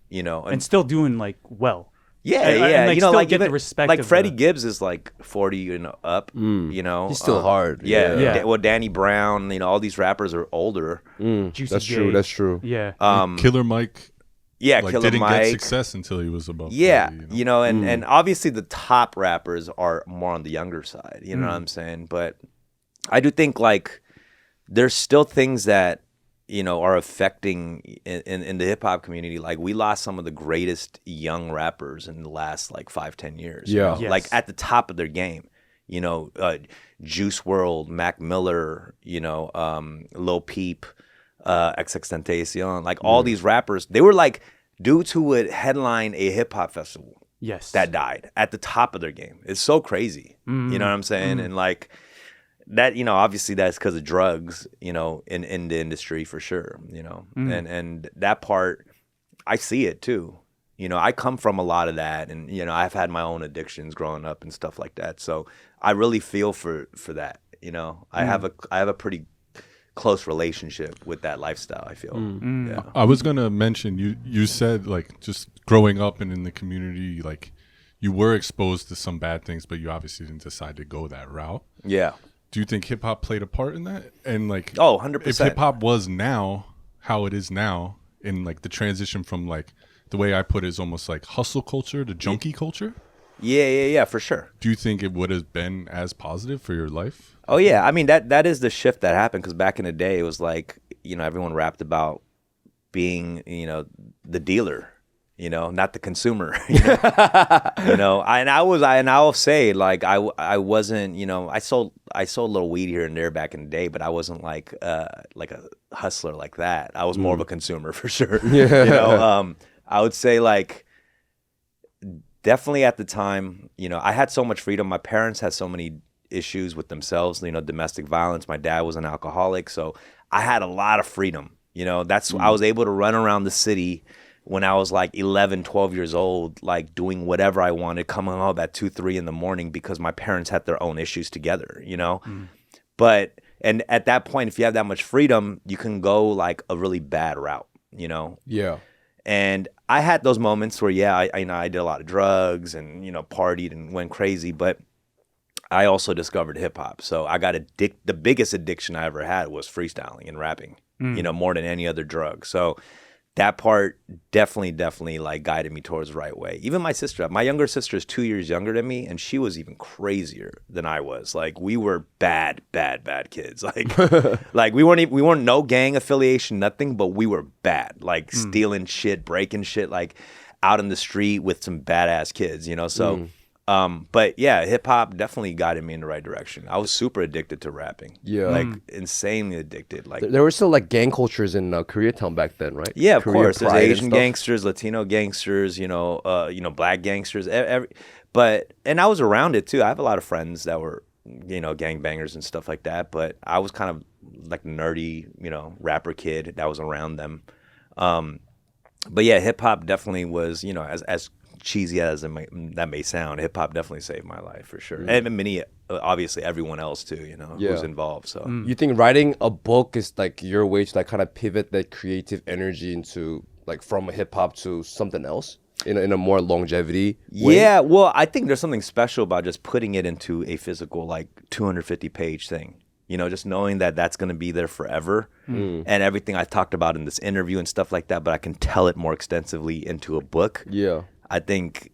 you know. And still doing like well. Yeah. And, like, you know, still like get even, the respect like of Freddie Gibbs is like 40 and up, you know. He's still hard. Yeah. Well, Danny Brown, you know, all these rappers are older. That's true. That's true. Yeah. Killer Mike. Yeah, like, Killer didn't Mike. get success until he was about 40, you know, and obviously the top rappers are more on the younger side, you know what I'm saying? But I do think like there's still things that, you know, are affecting in the hip hop community. Like we lost some of the greatest young rappers in the last like 5-10 years. Yeah. You know? Like at the top of their game. you know, Juice WRLD, Mac Miller, you know, Lil Peep, XXXTentacion, like all these rappers, they were like dudes who would headline a hip hop festival. Yes. That died at the top of their game. It's so crazy. You know what I'm saying? And like that, you know, obviously that's because of drugs, you know, in the industry for sure, you know. And that part, I see it too. You know, I come from a lot of that, and you know, I've had my own addictions growing up and stuff like that. So I really feel for that. You know, I have a pretty close relationship with that lifestyle, I feel. Yeah. I was gonna mention, you said like just growing up and in the community, like you were exposed to some bad things, but you obviously didn't decide to go that route. Yeah. Do you think hip hop played a part in that? And like, 100%. If hip hop was now how it is now, in like the transition from like, the way I put it is almost like hustle culture to junkie culture. Yeah, for sure. Do you think it would have been as positive for your life? Oh yeah, I mean that is the shift that happened, because back in the day it was like, you know, everyone rapped about being, you know, the dealer, you know, not the consumer. You know, I'll say like I wasn't, you know, I sold a little weed here and there back in the day, but I wasn't like a hustler like that. I was more of a consumer for sure. Yeah. You know, I would say like definitely at the time, you know, I had so much freedom. My parents had so many issues with themselves, you know, domestic violence. My dad was an alcoholic, so I had a lot of freedom. You know, that's I was able to run around the city when I was like 11, 12 years old, like doing whatever I wanted, coming home at 2, 3 in the morning because my parents had their own issues together, you know? But, and at that point, if you have that much freedom, you can go like a really bad route, you know? Yeah. And I had those moments where, yeah, I did a lot of drugs and, you know, partied and went crazy, but I also discovered hip hop. So I got the biggest addiction I ever had was freestyling and rapping, you know, more than any other drug. So that part definitely like guided me towards the right way. Even my younger sister is 2 years younger than me, and she was even crazier than I was. Like we were bad kids. Like like we weren't no gang affiliation, nothing, but we were bad. Like stealing shit, breaking shit, like out in the street with some badass kids, you know. So but yeah, hip hop definitely guided me in the right direction. I was super addicted to rapping. Yeah. Like insanely addicted. Like there were still like gang cultures in Koreatown back then, right? Yeah, of course. There's Asian gangsters, Latino gangsters, you know, black gangsters, and I was around it too. I have a lot of friends that were, you know, gangbangers and stuff like that, but I was kind of like nerdy, you know, rapper kid that was around them. But yeah, hip hop definitely was, you know, as cheesy as that may sound, hip hop definitely saved my life for sure, and many, obviously everyone else too, you know, who's involved. So you think writing a book is like your way to like kind of pivot that creative energy into like from hip hop to something else in a more longevity way? Yeah, well, I think there's something special about just putting it into a physical like 250-page thing. You know, just knowing that that's going to be there forever, and everything I talked about in this interview and stuff like that, but I can tell it more extensively into a book. Yeah. I think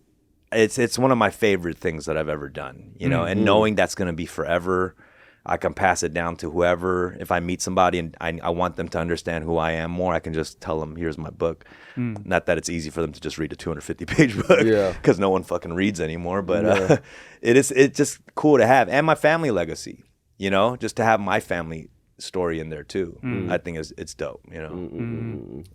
it's one of my favorite things that I've ever done, you know, and knowing that's going to be forever, I can pass it down to whoever. If I meet somebody and I want them to understand who I am more, I can just tell them, here's my book. Not that it's easy for them to just read a 250-page book, because no one fucking reads anymore, but it's just cool to have. And my family legacy, you know, just to have my family story in there too. I think it's dope, you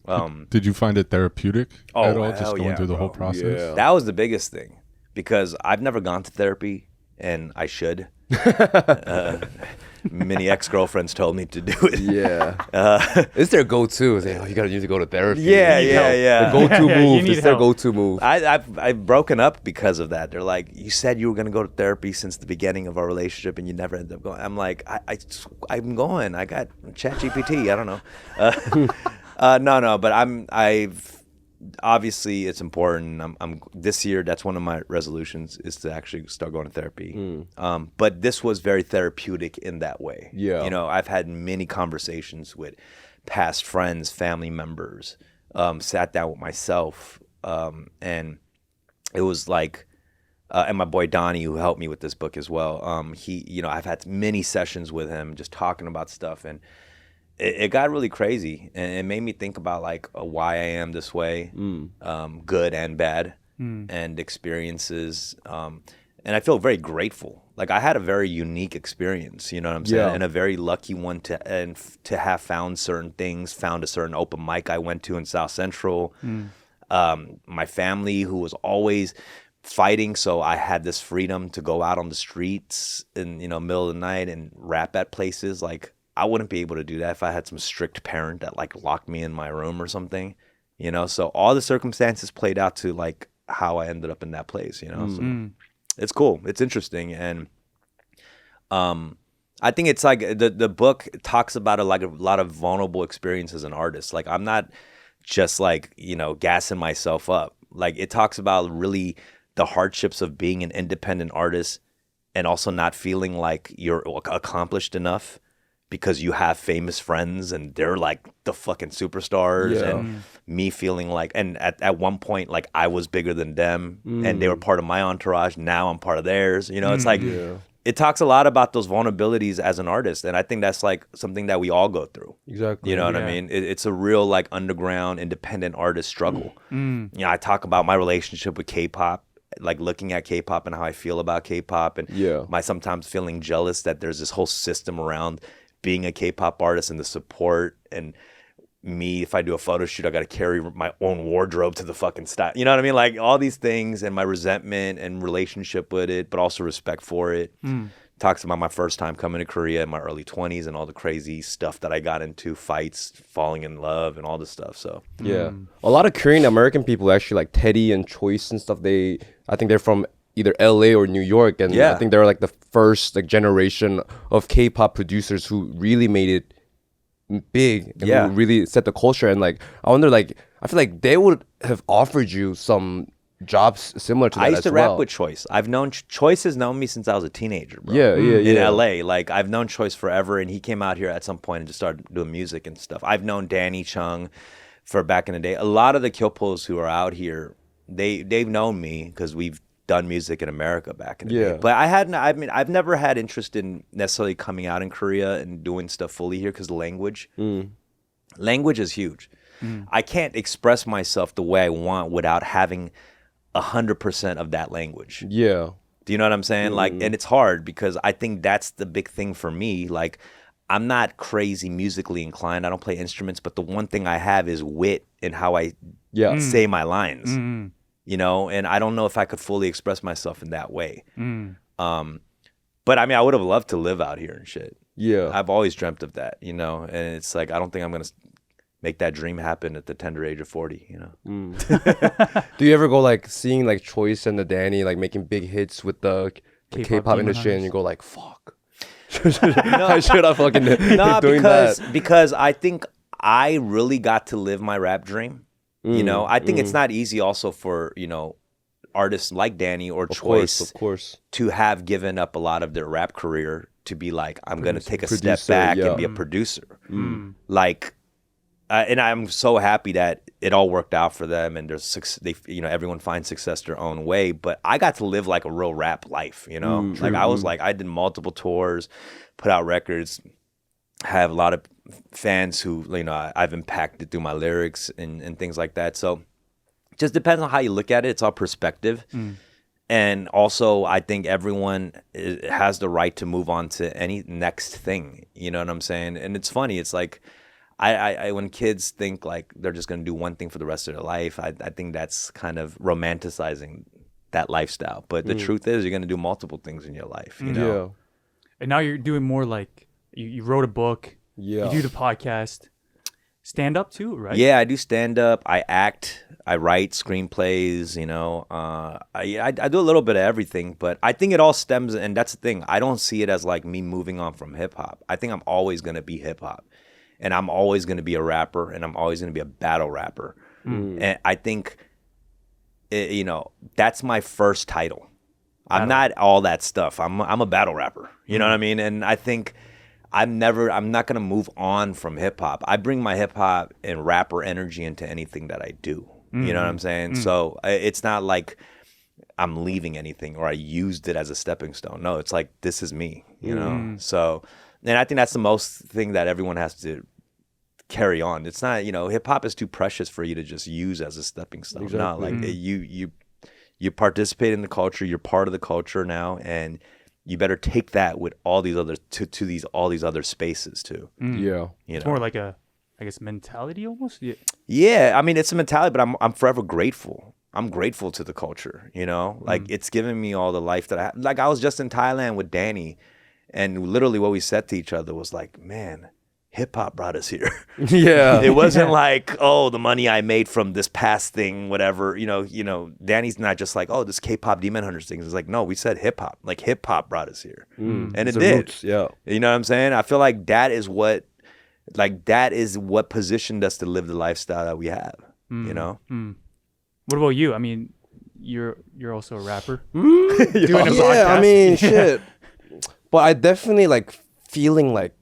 know. Did you find it therapeutic at all, just going through the whole bro. process? Yeah. That was the biggest thing, because I've never gone to therapy, and I should. Many ex-girlfriends told me to do it. Yeah. It's their go-to. It's like, oh, you need to go to therapy. Yeah. The go-to move. It's their go-to move. I've broken up because of that. They're like, you said you were going to go to therapy since the beginning of our relationship, and you never ended up going. I'm like, I'm going. I got ChatGPT. I don't know. No, but I've obviously it's important. I'm this year, that's one of my resolutions, is to actually start going to therapy. But this was very therapeutic in that way. Yeah. You know, I've had many conversations with past friends, family members, sat down with myself, and it was like, and my boy Donnie, who helped me with this book as well. He, you know, I've had many sessions with him just talking about stuff, and it got really crazy, and it made me think about like why I am this way, good and bad, and experiences. And and I feel very grateful. Like I had a very unique experience, you know what I'm saying? And a very lucky one to have found certain things, found a certain open mic I went to in South Central. My family who was always fighting, so I had this freedom to go out on the streets in, you know, middle of the night and rap at places. Like I wouldn't be able to do that if I had some strict parent that like locked me in my room or something, you know? So all the circumstances played out to like how I ended up in that place, you know? So it's cool. It's interesting. And I think it's like the book talks about a lot of vulnerable experiences as an artist. Like I'm not just like, you know, gassing myself up. Like it talks about really the hardships of being an independent artist and also not feeling like you're accomplished enough because you have famous friends and they're like the fucking superstars, and me feeling like, and at one point, like I was bigger than them and they were part of my entourage. Now I'm part of theirs. You know, it's like, it talks a lot about those vulnerabilities as an artist. And I think that's like something that we all go through. Exactly. You know what I mean? It's a real like underground independent artist struggle. You know, I talk about my relationship with K-pop, like looking at K-pop and how I feel about K-pop, and my sometimes feeling jealous that there's this whole system around being a K-pop artist and the support, and me, if I do a photo shoot, I got to carry my own wardrobe to the fucking style. You know what I mean? Like all these things, and my resentment and relationship with it, but also respect for it. Talks about my first time coming to Korea in my early 20s and all the crazy stuff that I got into, fights, falling in love, and all this stuff. So a lot of Korean American people actually like Teddy and Choice and stuff. I think they're from either LA or New York, and I think they're like the first like generation of K-pop producers who really made it big and who really set the culture. And like I wonder, like I feel like they would have offered you some jobs similar to that. I used to as rap well. with Choice. I've known Choice has known me since I was a teenager, bro. In LA. Like I've known Choice forever, and he came out here at some point and just started doing music and stuff. I've known Danny Chung for back in the day. A lot of the Kyopos who are out here, they've known me because we've done music in America back in the day. But I've never had interest in necessarily coming out in Korea and doing stuff fully here because the language. Language is huge. I can't express myself the way I want without having 100% of that language. Do you know what I'm saying? Like, and it's hard because I think that's the big thing for me. Like, I'm not crazy musically inclined. I don't play instruments, but the one thing I have is wit in how I say my lines. You know, and I don't know if I could fully express myself in that way. But I mean, I would have loved to live out here and shit. I've always dreamt of that, you know, and it's like, I don't think I'm going to make that dream happen at the tender age of 40, you know. Do you ever go like seeing like Choice and the Danny like making big hits with the K-pop industry, and you go like, fuck. I should have fucking doing that. Because I think I really got to live my rap dream. You know, I think it's not easy also for, you know, artists like Danny or Choice of course, to have given up a lot of their rap career to be like, I'm going to take a step back and be a producer. Like, and I'm so happy that it all worked out for them, and you know, everyone finds success their own way. But I got to live like a real rap life, you know? Like I was like, I did multiple tours, put out records, have a lot of fans who, you know, I've impacted through my lyrics and things like that. So it just depends on how you look at it. It's all perspective. And also, I think everyone has the right to move on to any next thing. You know what I'm saying? And it's funny. It's like, I when kids think like they're just going to do one thing for the rest of their life, I think that's kind of romanticizing that lifestyle. But the truth is, you're going to do multiple things in your life, you know? And now you're doing more like, you wrote a book. You do the podcast. Stand up too, right? Yeah, I do stand up. I act. I write screenplays. You know, I do a little bit of everything. But I think it all stems, and that's the thing. I don't see it as like me moving on from hip hop. I think I'm always gonna be hip hop, and I'm always gonna be a rapper, and I'm always gonna be a battle rapper. And I think, you know, that's my first title. I'm not all that stuff. I'm a battle rapper. You know what I mean? And I think I'm not going to move on from hip hop. I bring my hip hop and rapper energy into anything that I do. You know what I'm saying? So it's not like I'm leaving anything or I used it as a stepping stone. No, it's like, this is me, you know? So, and I think that's the most thing that everyone has to carry on. It's not, you know, hip hop is too precious for you to just use as a stepping stone. No, like you You participate in the culture. You're part of the culture now, and you better take that with all these other all these other spaces too. Yeah, it's more like a, I guess, mentality almost. Yeah. I mean, it's a mentality, but I'm forever grateful. I'm grateful to the culture. You know, like it's given me all the life that I have. Like I was just in Thailand with Danny, and literally what we said to each other was like, man, hip hop brought us here. Yeah. It wasn't like, oh, the money I made from this past thing, whatever. You know, Danny's not just like, oh, this K-pop Demon Hunters thing. It's like, no, we said hip hop. Like hip hop brought us here, and it did. Roots, yeah. You know what I'm saying? I feel like that is what positioned us to live the lifestyle that we have. You know. What about you? I mean, you're also a rapper. Doing a podcast. I mean, shit. But I definitely like feeling like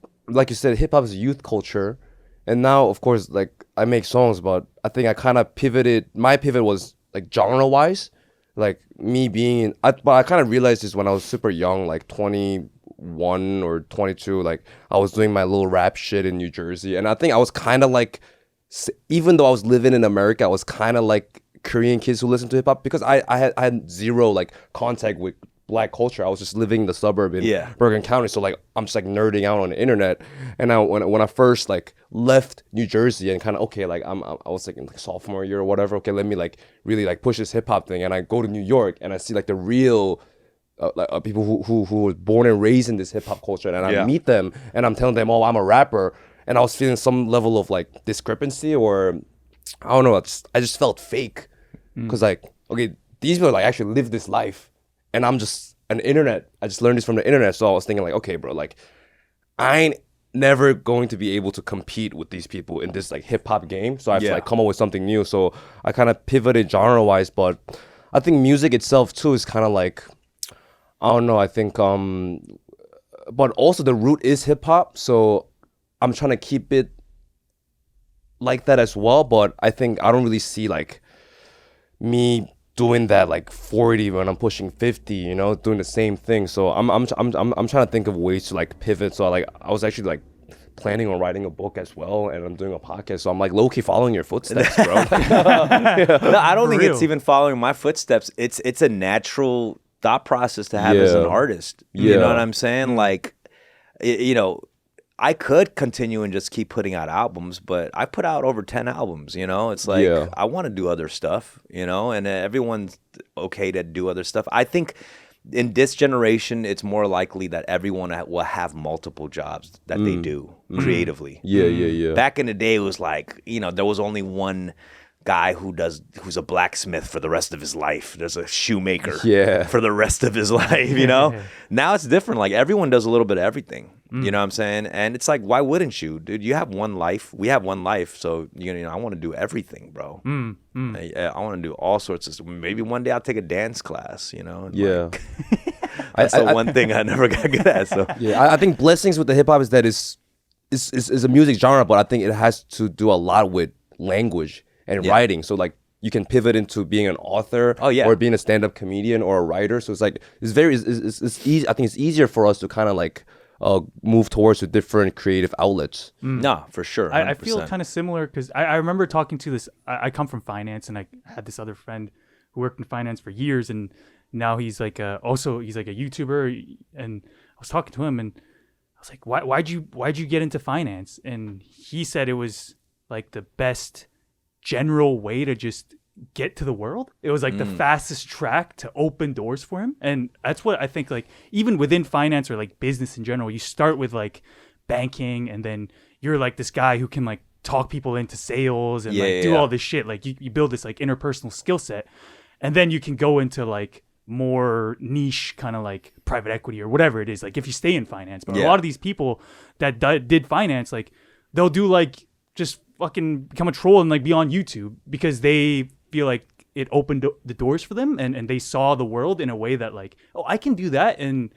you said, hip hop is youth culture, and now of course like I make songs, but I think I kind of pivoted. My pivot was like genre wise, like me being. But I kind of realized this when I was super young, like 21 or 22. Like I was doing my little rap shit in New Jersey, and I think I was kind of like, even though I was living in America, I was kind of like Korean kids who listen to hip hop because I had zero like contact with Black culture. I was just living in the suburb in Bergen County, so like I'm just like nerding out on the internet. And now when I first like left New Jersey and kind of like I was like in like sophomore year or whatever. Okay, let me like really like push this hip hop thing. And I go to New York and I see like the real people who were born and raised in this hip hop culture, and I meet them and I'm telling them, oh, I'm a rapper, and I was feeling some level of like discrepancy, or I don't know. I just felt fake because like, okay, these people like actually live this life. And I'm just an internet. I just learned this from the internet. So I was thinking like, okay, bro, like I ain't never going to be able to compete with these people in this like hip hop game. So I have to like come up with something new. So I kind of pivoted genre wise, but I think music itself too is kind of like, I don't know. I think, but also the root is hip hop. So I'm trying to keep it like that as well. But I think I don't really see like me doing that like 40 when I'm pushing 50, you know, doing the same thing. So I'm trying to think of ways to like pivot. So like I was actually like planning on writing a book as well, and I'm doing a podcast. So I'm like low key following your footsteps, bro. No, I don't think it's even following my footsteps. It's a natural thought process to have as an artist. You know what I'm saying? Like, you know, I could continue and just keep putting out albums, but I put out over 10 albums, you know? It's like, I want to do other stuff, you know? And everyone's okay to do other stuff. I think in this generation, it's more likely that everyone will have multiple jobs that they do creatively. Yeah. Back in the day, it was like, you know, there was only one guy who's a blacksmith for the rest of his life. There's a shoemaker for the rest of his life, you know? Now it's different. Like everyone does a little bit of everything. You know what I'm saying? And it's like, why wouldn't you? Dude, you have one life. We have one life. So, you know, I want to do everything, bro. I want to do all sorts of stuff. Maybe one day I'll take a dance class, you know? Like, that's the one thing I never got good at. So I think blessings with the hip hop is that is a music genre, but I think it has to do a lot with language and writing. So like you can pivot into being an author or being a stand-up comedian or a writer. So it's like it's easy. I think it's easier for us to kind of like move towards the different creative outlets. No, for sure. I feel kind of similar because I remember talking to this. I come from finance, and I had this other friend who worked in finance for years, and now he's like he's like a YouTuber. And I was talking to him, and I was like, why'd you get into finance? And he said it was like the best general way to just get to the world. It was like the fastest track to open doors for him. And that's what I think, like even within finance or like business in general, you start with like banking, and then you're like this guy who can like talk people into sales and do all this shit. Like you build this like interpersonal skill set, and then you can go into like more niche kind of like private equity or whatever it is, like if you stay in finance. But a lot of these people that did finance, like they'll do like just fucking become a troll and like be on YouTube because they feel like it opened the doors for them, and they saw the world in a way that like, oh, I can do that, and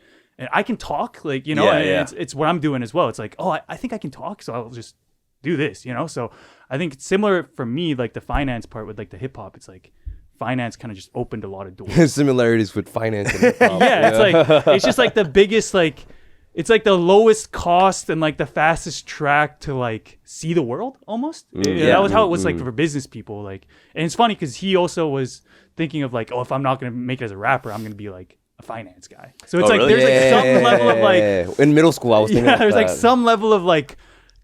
I can talk, like, you know, it's what I'm doing as well. It's like, oh, I think I can talk, so I'll just do this, you know? So I think it's similar for me, like the finance part with like the hip hop. It's like finance kind of just opened a lot of doors. Similarities with finance and hip hop. It's like, it's just like the biggest like it's like the lowest cost and like the fastest track to like see the world almost. That was how it was like for business people. Like, and it's funny because he also was thinking of like, oh, if I'm not gonna make it as a rapper, I'm gonna be like a finance guy. So it's there's like some level of like in middle school I was thinking there's like some level of like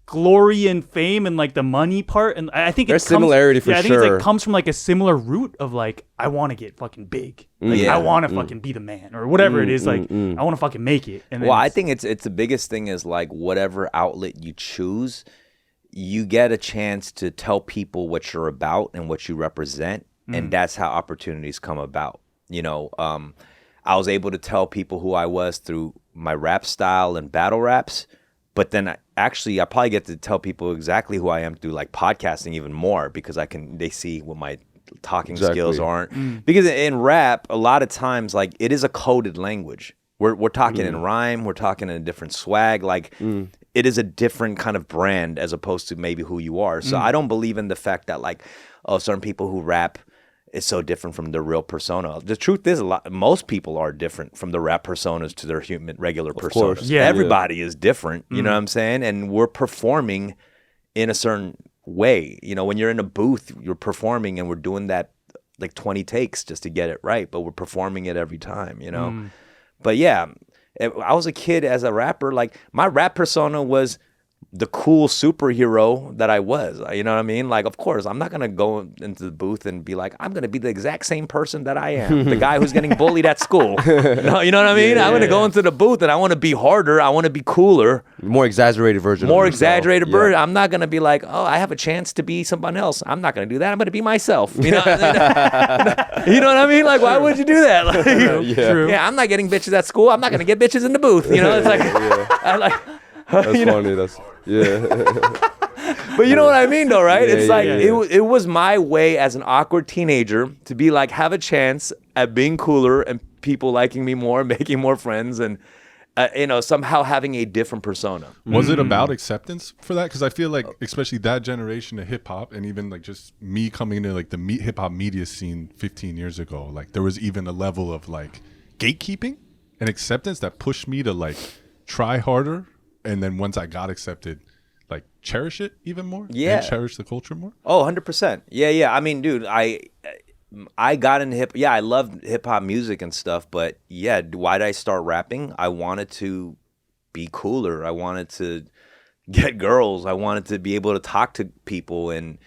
glory and fame and like the money part, and I think there's similarity for sure. I think it's like comes from like a similar root of like I want to get fucking big, like I want to fucking be the man or whatever it is, like I want to fucking make it. And I think it's the biggest thing is like whatever outlet you choose, you get a chance to tell people what you're about and what you represent, and that's how opportunities come about. You know, I was able to tell people who I was through my rap style and battle raps. But then I probably get to tell people exactly who I am through like podcasting even more because they see what my talking skills aren't. Because in rap, a lot of times like it is a coded language. We're talking in rhyme, we're talking in a different swag. Like it is a different kind of brand as opposed to maybe who you are. So I don't believe in the fact that like, oh, certain people who rap is so different from their real persona. The truth is, most people are different from the rap personas to their regular personas. Yeah. Everybody is different. You know what I'm saying? And we're performing in a certain way. You know, when you're in a booth, you're performing, and we're doing that like 20 takes just to get it right. But we're performing it every time. You know. But yeah, I was a kid as a rapper. Like my rap persona was the cool superhero that I was. You know what I mean? Like, of course, I'm not going to go into the booth and be like, I'm going to be the exact same person that I am, the guy who's getting bullied at school. No, you know what I mean? I'm going to go into the booth and I want to be harder. I want to be cooler. More exaggerated version. More exaggerated version. I'm not going to be like, oh, I have a chance to be someone else. I'm not going to do that. I'm going to be myself. You know? You know what I mean? Like, why would you do that? Like, True. Yeah, I'm not getting bitches at school. I'm not going to get bitches in the booth. You know, it's like, That's funny. That's But you know what I mean, though, right? It's like yeah. It was my way as an awkward teenager to be like, have a chance at being cooler and people liking me more, making more friends, and somehow having a different persona. Was it about acceptance for that? Because I feel like, especially that generation of hip hop, and even like just me coming into like the hip hop media scene 15 years ago, like there was even a level of like gatekeeping and acceptance that pushed me to like try harder. And then once I got accepted, like cherish it even more. Yeah. And cherish the culture more. Oh, 100%. Yeah. I mean, dude, I got into hip. Yeah, I loved hip hop music and stuff. But yeah, why did I start rapping? I wanted to be cooler. I wanted to get girls. I wanted to be able to talk to people. And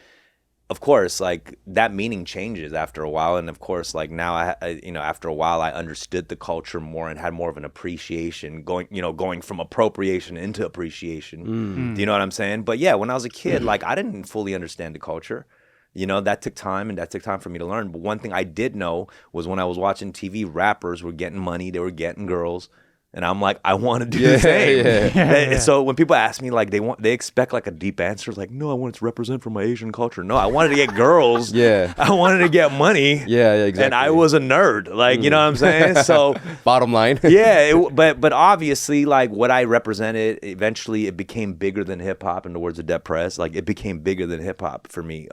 of course, like that meaning changes after a while. And of course, like now, after a while, I understood the culture more and had more of an appreciation, going from appropriation into appreciation. Do you know what I'm saying? But yeah, when I was a kid, like I didn't fully understand the culture. You know, that took time, and that took time for me to learn. But one thing I did know was when I was watching TV, rappers were getting money, they were getting girls. And I'm like, I want to do the same. Yeah. So when people ask me, like, they expect like a deep answer, like, no, I wanted to represent for my Asian culture. No, I wanted to get girls. Yeah. I wanted to get money. Yeah, exactly. And I was a nerd, like, you know what I'm saying? So bottom line. but obviously, like, what I represented, eventually it became bigger than hip hop. In the words of Dead Press, like, it became bigger than hip hop for me.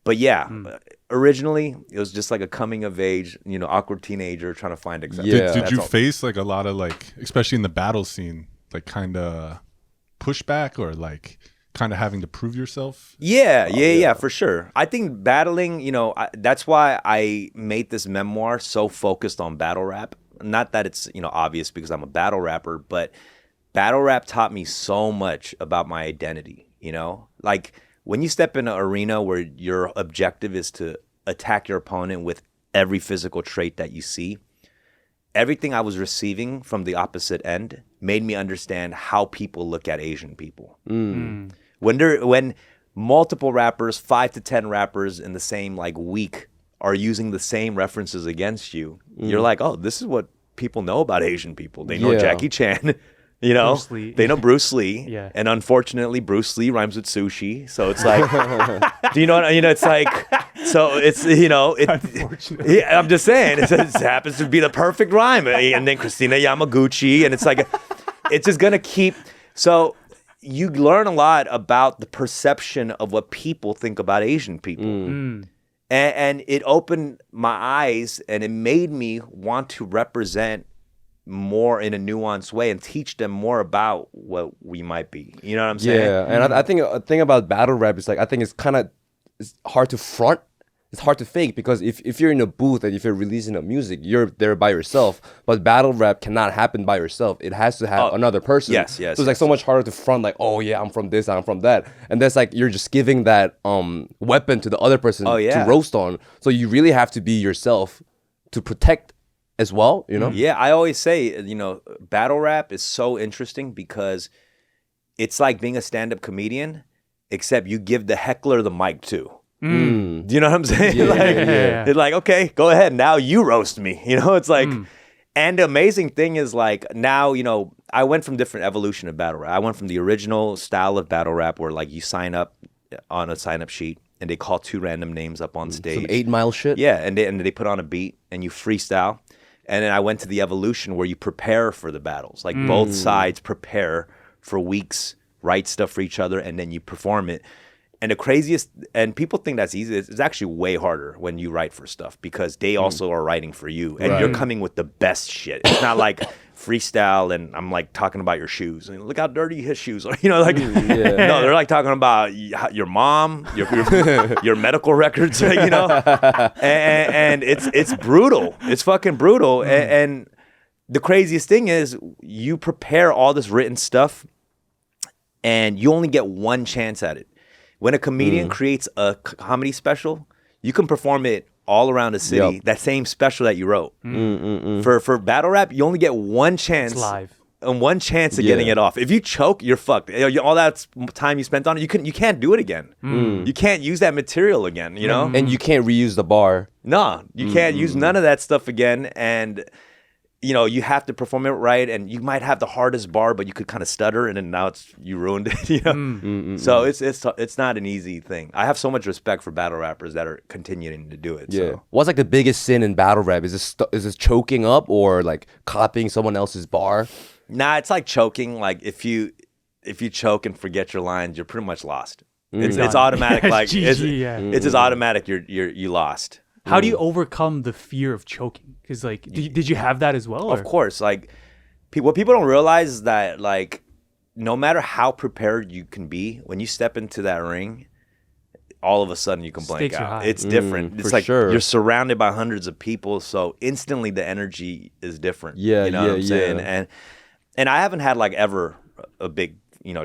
But yeah, originally it was just like a coming of age, awkward teenager trying to find acceptance. Yeah. Did you face like a lot of like, especially in the battle scene, like kind of pushback or like kind of having to prove yourself? Yeah, for sure. I think battling, that's why I made this memoir so focused on battle rap. Not that it's, obvious because I'm a battle rapper, but battle rap taught me so much about my identity, like when you step in an arena where your objective is to attack your opponent with every physical trait that you see, everything I was receiving from the opposite end made me understand how people look at Asian people. When multiple rappers, 5 to 10 rappers in the same like week are using the same references against you, you're like, oh, this is what people know about Asian people. They know Jackie Chan. Bruce Lee. They know Bruce Lee. Yeah. And unfortunately, Bruce Lee rhymes with sushi. So it's like, do you know what, it's like, so it's, Unfortunately. yeah, I'm just saying, it happens to be the perfect rhyme. And then Christina Yamaguchi, and it's like, it's just going to keep, so you learn a lot about the perception of what people think about Asian people. And it opened my eyes, and it made me want to represent more in a nuanced way and teach them more about what we might be. You know what I'm saying? Yeah, and I think a thing about battle rap is like I think it's hard to front. It's hard to fake because if you're in a booth and if you're releasing a music, you're there by yourself. But battle rap cannot happen by yourself. It has to have another person. Yes. So it's like so much harder to front like, oh yeah, I'm from this, I'm from that. And that's like you're just giving that weapon to the other person to roast on. So you really have to be yourself to protect as well, you know? Yeah, I always say, you know, battle rap is so interesting because it's like being a stand-up comedian, except you give the heckler the mic too. Do you know what I'm saying? It's like, okay, go ahead. Now you roast me. You know, it's like, and the amazing thing is like now, you know, I went from different evolution of battle rap. I went from the original style of battle rap where like you sign up on a sign up sheet and they call 2 random names up on stage. Some 8 Mile shit. Yeah, and they put on a beat and you freestyle. And then I went to the evolution where you prepare for the battles. Like both sides prepare for weeks, write stuff for each other, and then you perform it. And the craziest, and people think that's easy, it's actually way harder when you write for stuff because they also are writing for you and you're coming with the best shit. It's not like freestyle and I'm like talking about your shoes and look how dirty his shoes are. You know, like, no, they're like talking about your mom, your medical records, you know, and it's brutal. It's fucking brutal. And the craziest thing is you prepare all this written stuff and you only get one chance at it. When a comedian creates a comedy special, you can perform it all around the city. That same special that you wrote. For battle rap, you only get one chance. It's live. And one chance of getting it off. If you choke, you're fucked. All that time you spent on it, you can't do it again. You can't use that material again, you know? And you can't reuse the bar. No, you can't use none of that stuff again. And you know, you have to perform it right, and you might have the hardest bar, but you could kind of stutter, and then now you ruined it. You know, so it's not an easy thing. I have so much respect for battle rappers that are continuing to do it. Yeah. So. What's like the biggest sin in battle rap? Is this choking up or like copying someone else's bar? Nah, it's like choking. Like if you choke and forget your lines, you're pretty much lost. It's automatic. Like GG, it's just automatic. You lost. How do you overcome the fear of choking? Because like, did you have that as well? Of course. Like, what people don't realize is that like, no matter how prepared you can be, when you step into that ring, all of a sudden you can blank out. It's different. It's like you're surrounded by hundreds of people, so instantly the energy is different. Yeah, you know what I'm saying? And I haven't had like ever a big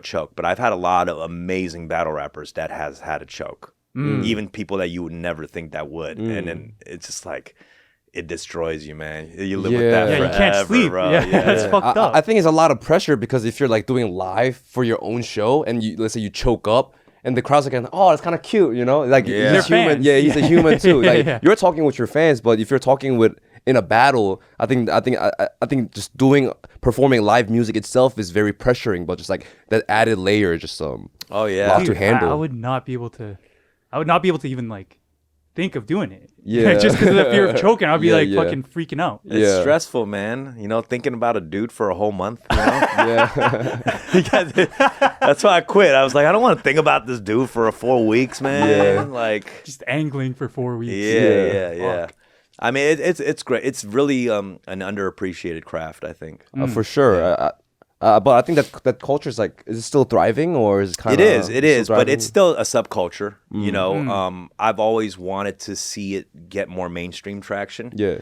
choke, but I've had a lot of amazing battle rappers that has had a choke. Even people that you would never think that would. And then it's just like, it destroys you, man. You live with that forever, you can't sleep. bro. That's fucked up. I think it's a lot of pressure because if you're like doing live for your own show and let's say you choke up and the crowd's like, oh, it's kind of cute, you know? Like he's human. Fans. Yeah, he's a human too. Like you're talking with your fans, but if you're talking in a battle, I think just performing live music itself is very pressuring, but just like that added layer just lot to handle. I would not be able to even like think of doing it. Yeah. Just because of the fear of choking, I'd be fucking freaking out. It's stressful, man. Thinking about a dude for a whole month. That's why I quit. I was like, I don't want to think about this dude for 4 weeks, man. Yeah. Like just angling for 4 weeks. Yeah. I mean, it's great. It's really an underappreciated craft, I think. For sure. But I think that culture is like, is it still thriving or is it kind of? It is, but it's still a subculture. I've always wanted to see it get more mainstream traction. Yeah.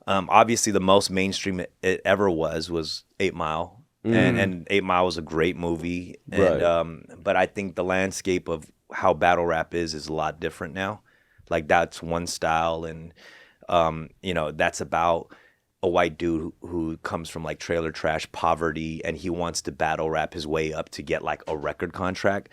Obviously, the most mainstream it ever was 8 Mile, and 8 Mile was a great movie. And but I think the landscape of how battle rap is a lot different now. Like that's one style, and that's about a white dude who comes from like trailer trash poverty and he wants to battle rap his way up to get like a record contract.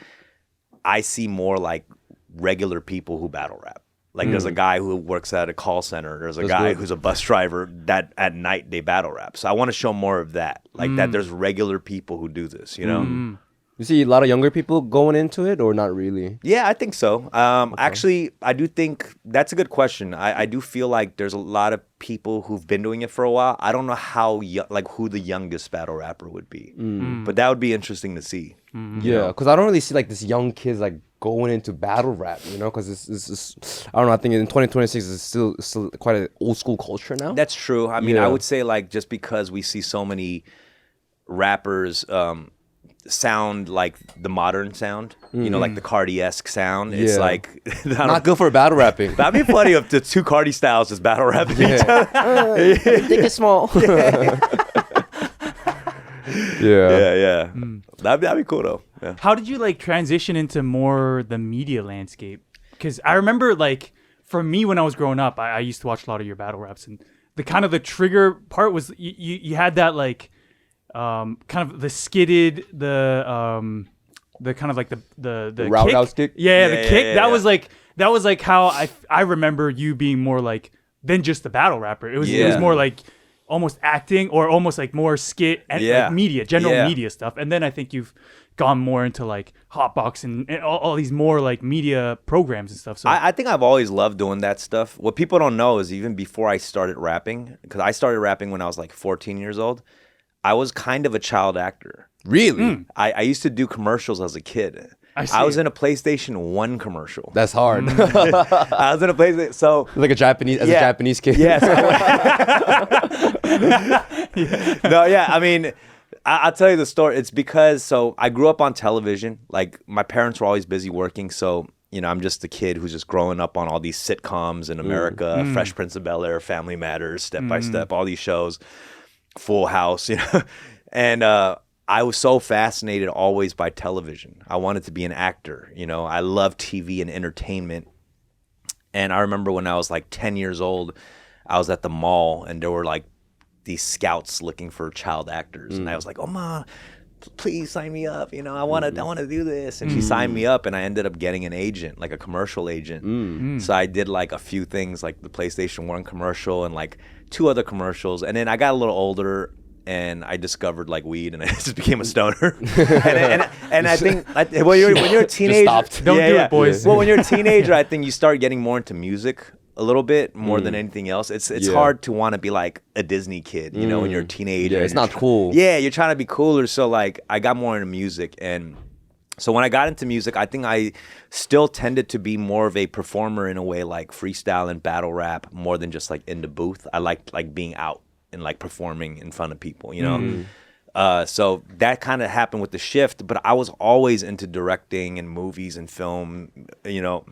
I see more like regular people who battle rap. Like there's a guy who works at a call center. There's a guy who's a bus driver that at night they battle rap. So I want to show more of that. Like that there's regular people who do this, you know? You see a lot of younger people going into it, or not really? Yeah, I think so. Actually, I do think that's a good question. I do feel like there's a lot of people who've been doing it for a while. I don't know who the youngest battle rapper would be, but that would be interesting to see. Yeah, because I don't really see like this young kids like going into battle rap, you know, because it's I don't know. I think in 2026 it's still quite an old school culture now. That's true. I mean, I would say like just because we see so many rappers sound like the modern sound, you know, like the Cardi-esque sound. It's like not good for battle rapping. That'd be funny if the two Cardi styles just battle rapping each other. Dick is small. Yeah. That'd be cool though. Yeah. How did you like transition into more the media landscape? Because I remember like for me when I was growing up, I used to watch a lot of your battle raps, and the trigger part was you had that like kind of the skidded the kind of like the roundhouse kick. Yeah, the kick. Yeah. That was like how I remember you being more like than just the battle rapper. It was more like almost acting or almost like more skit and like media, general media stuff. And then I think you've gone more into like Hotbox and all these more like media programs and stuff. So I think I've always loved doing that stuff. What people don't know is even before I started rapping, because I started rapping when I was like 14 years old, I was kind of a child actor. Really? I used to do commercials as a kid. I was in a PlayStation 1 commercial. That's hard. I was in a PlayStation, so like a Japanese kid. Yes. No, yeah. I mean, I'll tell you the story. It's because I grew up on television. Like my parents were always busy working, so you know I'm just a kid who's just growing up on all these sitcoms in America, Fresh Prince of Bel-Air, Family Matters, Step by Step, all these shows, Full House, you know, and I was so fascinated always by television. I wanted to be an actor. You know, I love TV and entertainment. And I remember when I was like 10 years old, I was at the mall and there were like these scouts looking for child actors. And I was like, oh, Ma, please sign me up. You know, I want to do this. And she signed me up and I ended up getting an agent, like a commercial agent. So I did like a few things like the PlayStation 1 commercial and like 2 other commercials. And then I got a little older and I discovered like weed, and I just became a stoner. and I think when you're a teenager, don't do it, boys. Well, when you're a teenager, I think you start getting more into music a little bit more than anything else. It's hard to want to be like a Disney kid, you know, when you're a teenager. Yeah, it's not cool. Yeah, you're trying to be cooler. So like, I got more into music, and so when I got into music, I think I still tended to be more of a performer in a way, like freestyle and battle rap, more than just like in the booth. I liked like being out and like performing in front of people, you know? So that kind of happened with the shift, but I was always into directing and movies and film, you know,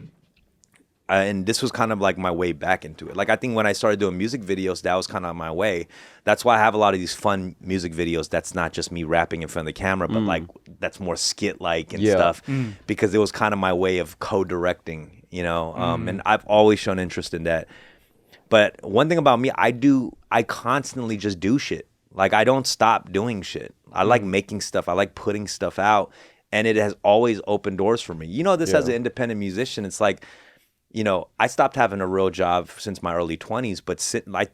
and this was kind of like my way back into it. Like I think when I started doing music videos, that was kind of my way. That's why I have a lot of these fun music videos that's not just me rapping in front of the camera, but like that's more skit-like and stuff, because it was kind of my way of co-directing, you know? And I've always shown interest in that. But one thing about me, I constantly just do shit. Like I don't stop doing shit. I like making stuff. I like putting stuff out. And it has always opened doors for me. You know, this as an independent musician, it's like, you know, I stopped having a real job since my early 20s. But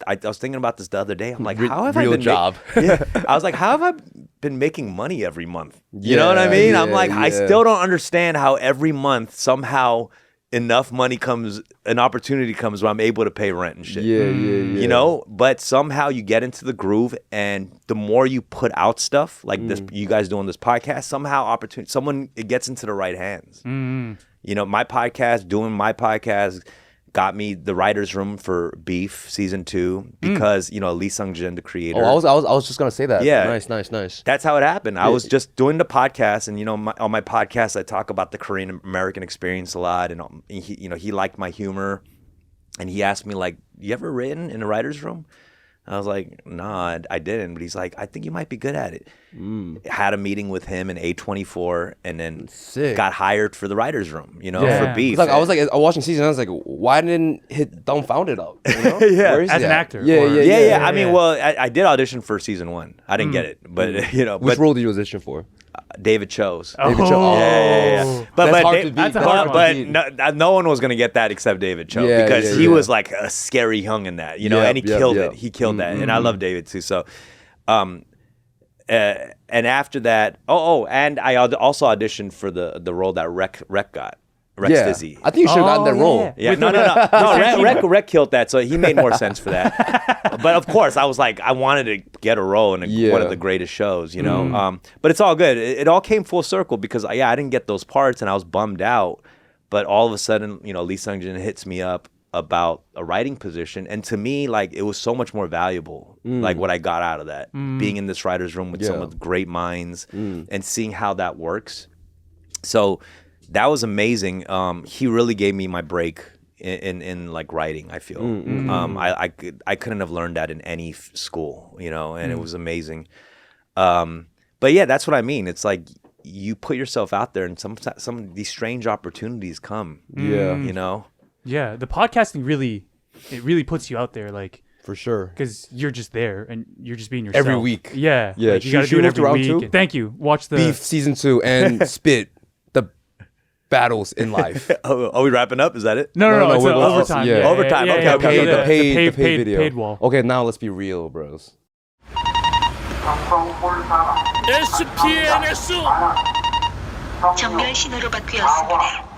I was thinking about this the other day. I'm like, how have I been I was like, how have I been making money every month? You know what I mean? I'm like, I still don't understand how every month somehow enough money comes, an opportunity comes where I'm able to pay rent and shit. You know, but somehow you get into the groove, and the more you put out stuff like this, you guys doing this podcast, somehow it gets into the right hands. You know, doing my podcast got me the writer's room for Beef season 2 because you know Lee Sung-jin, the creator. Oh, I was just gonna say that. Yeah, nice. That's how it happened. I was just doing the podcast, and you know, on my podcast, I talk about the Korean American experience a lot, and he liked my humor, and he asked me like, "You ever written in a writer's room?" I was like, "Nah, I didn't." But he's like, "I think you might be good at it." Had a meeting with him in A24, and then got hired for the writer's room, you know, for Beef. Like, I was watching season, I was like, why didn't hit Dumbfounded up? You know? As an actor. Yeah. I mean, well, I did audition for season 1. I didn't get it, but you know. Which role did you audition for? David Cho's. David Cho. Yeah. But that's hard to beat. But no one was gonna get that except David Cho because he was like a scary hung in that, you know, and he killed it. He killed that, and I love David too. So, and after that, and I also auditioned for the role that Rec got. Rex Dizzy. I think you should have gotten that role. Yeah, no. Rec killed that, so he made more sense for that. But of course, I was like, I wanted to get a role in one of the greatest shows, you know. But it's all good. It all came full circle because I didn't get those parts, and I was bummed out. But all of a sudden, you know, Lee Sung-jin hits me up about a writing position, and to me, like, it was so much more valuable, like what I got out of that, being in this writer's room with some of the great minds and seeing how that works. So that was amazing. He really gave me my break in like writing, I feel. I couldn't have learned that in any school, you know, and it was amazing. But yeah, that's what I mean. It's like you put yourself out there, and some of these strange opportunities come. Yeah, you know. Yeah, the podcasting really puts you out there, like, for sure, because you're just there and you're just being yourself every week. Yeah. Like, you gotta do do it every every week. week. Thank you. Watch the Beef season 2 and Spit, the battles in life. Are we wrapping up? Is that it? No. It's overtime. Yeah. Overtime. Okay. The paid video. Paid wall. Okay, now let's be real, bros. 정렬 신호로 바뀌었습니다.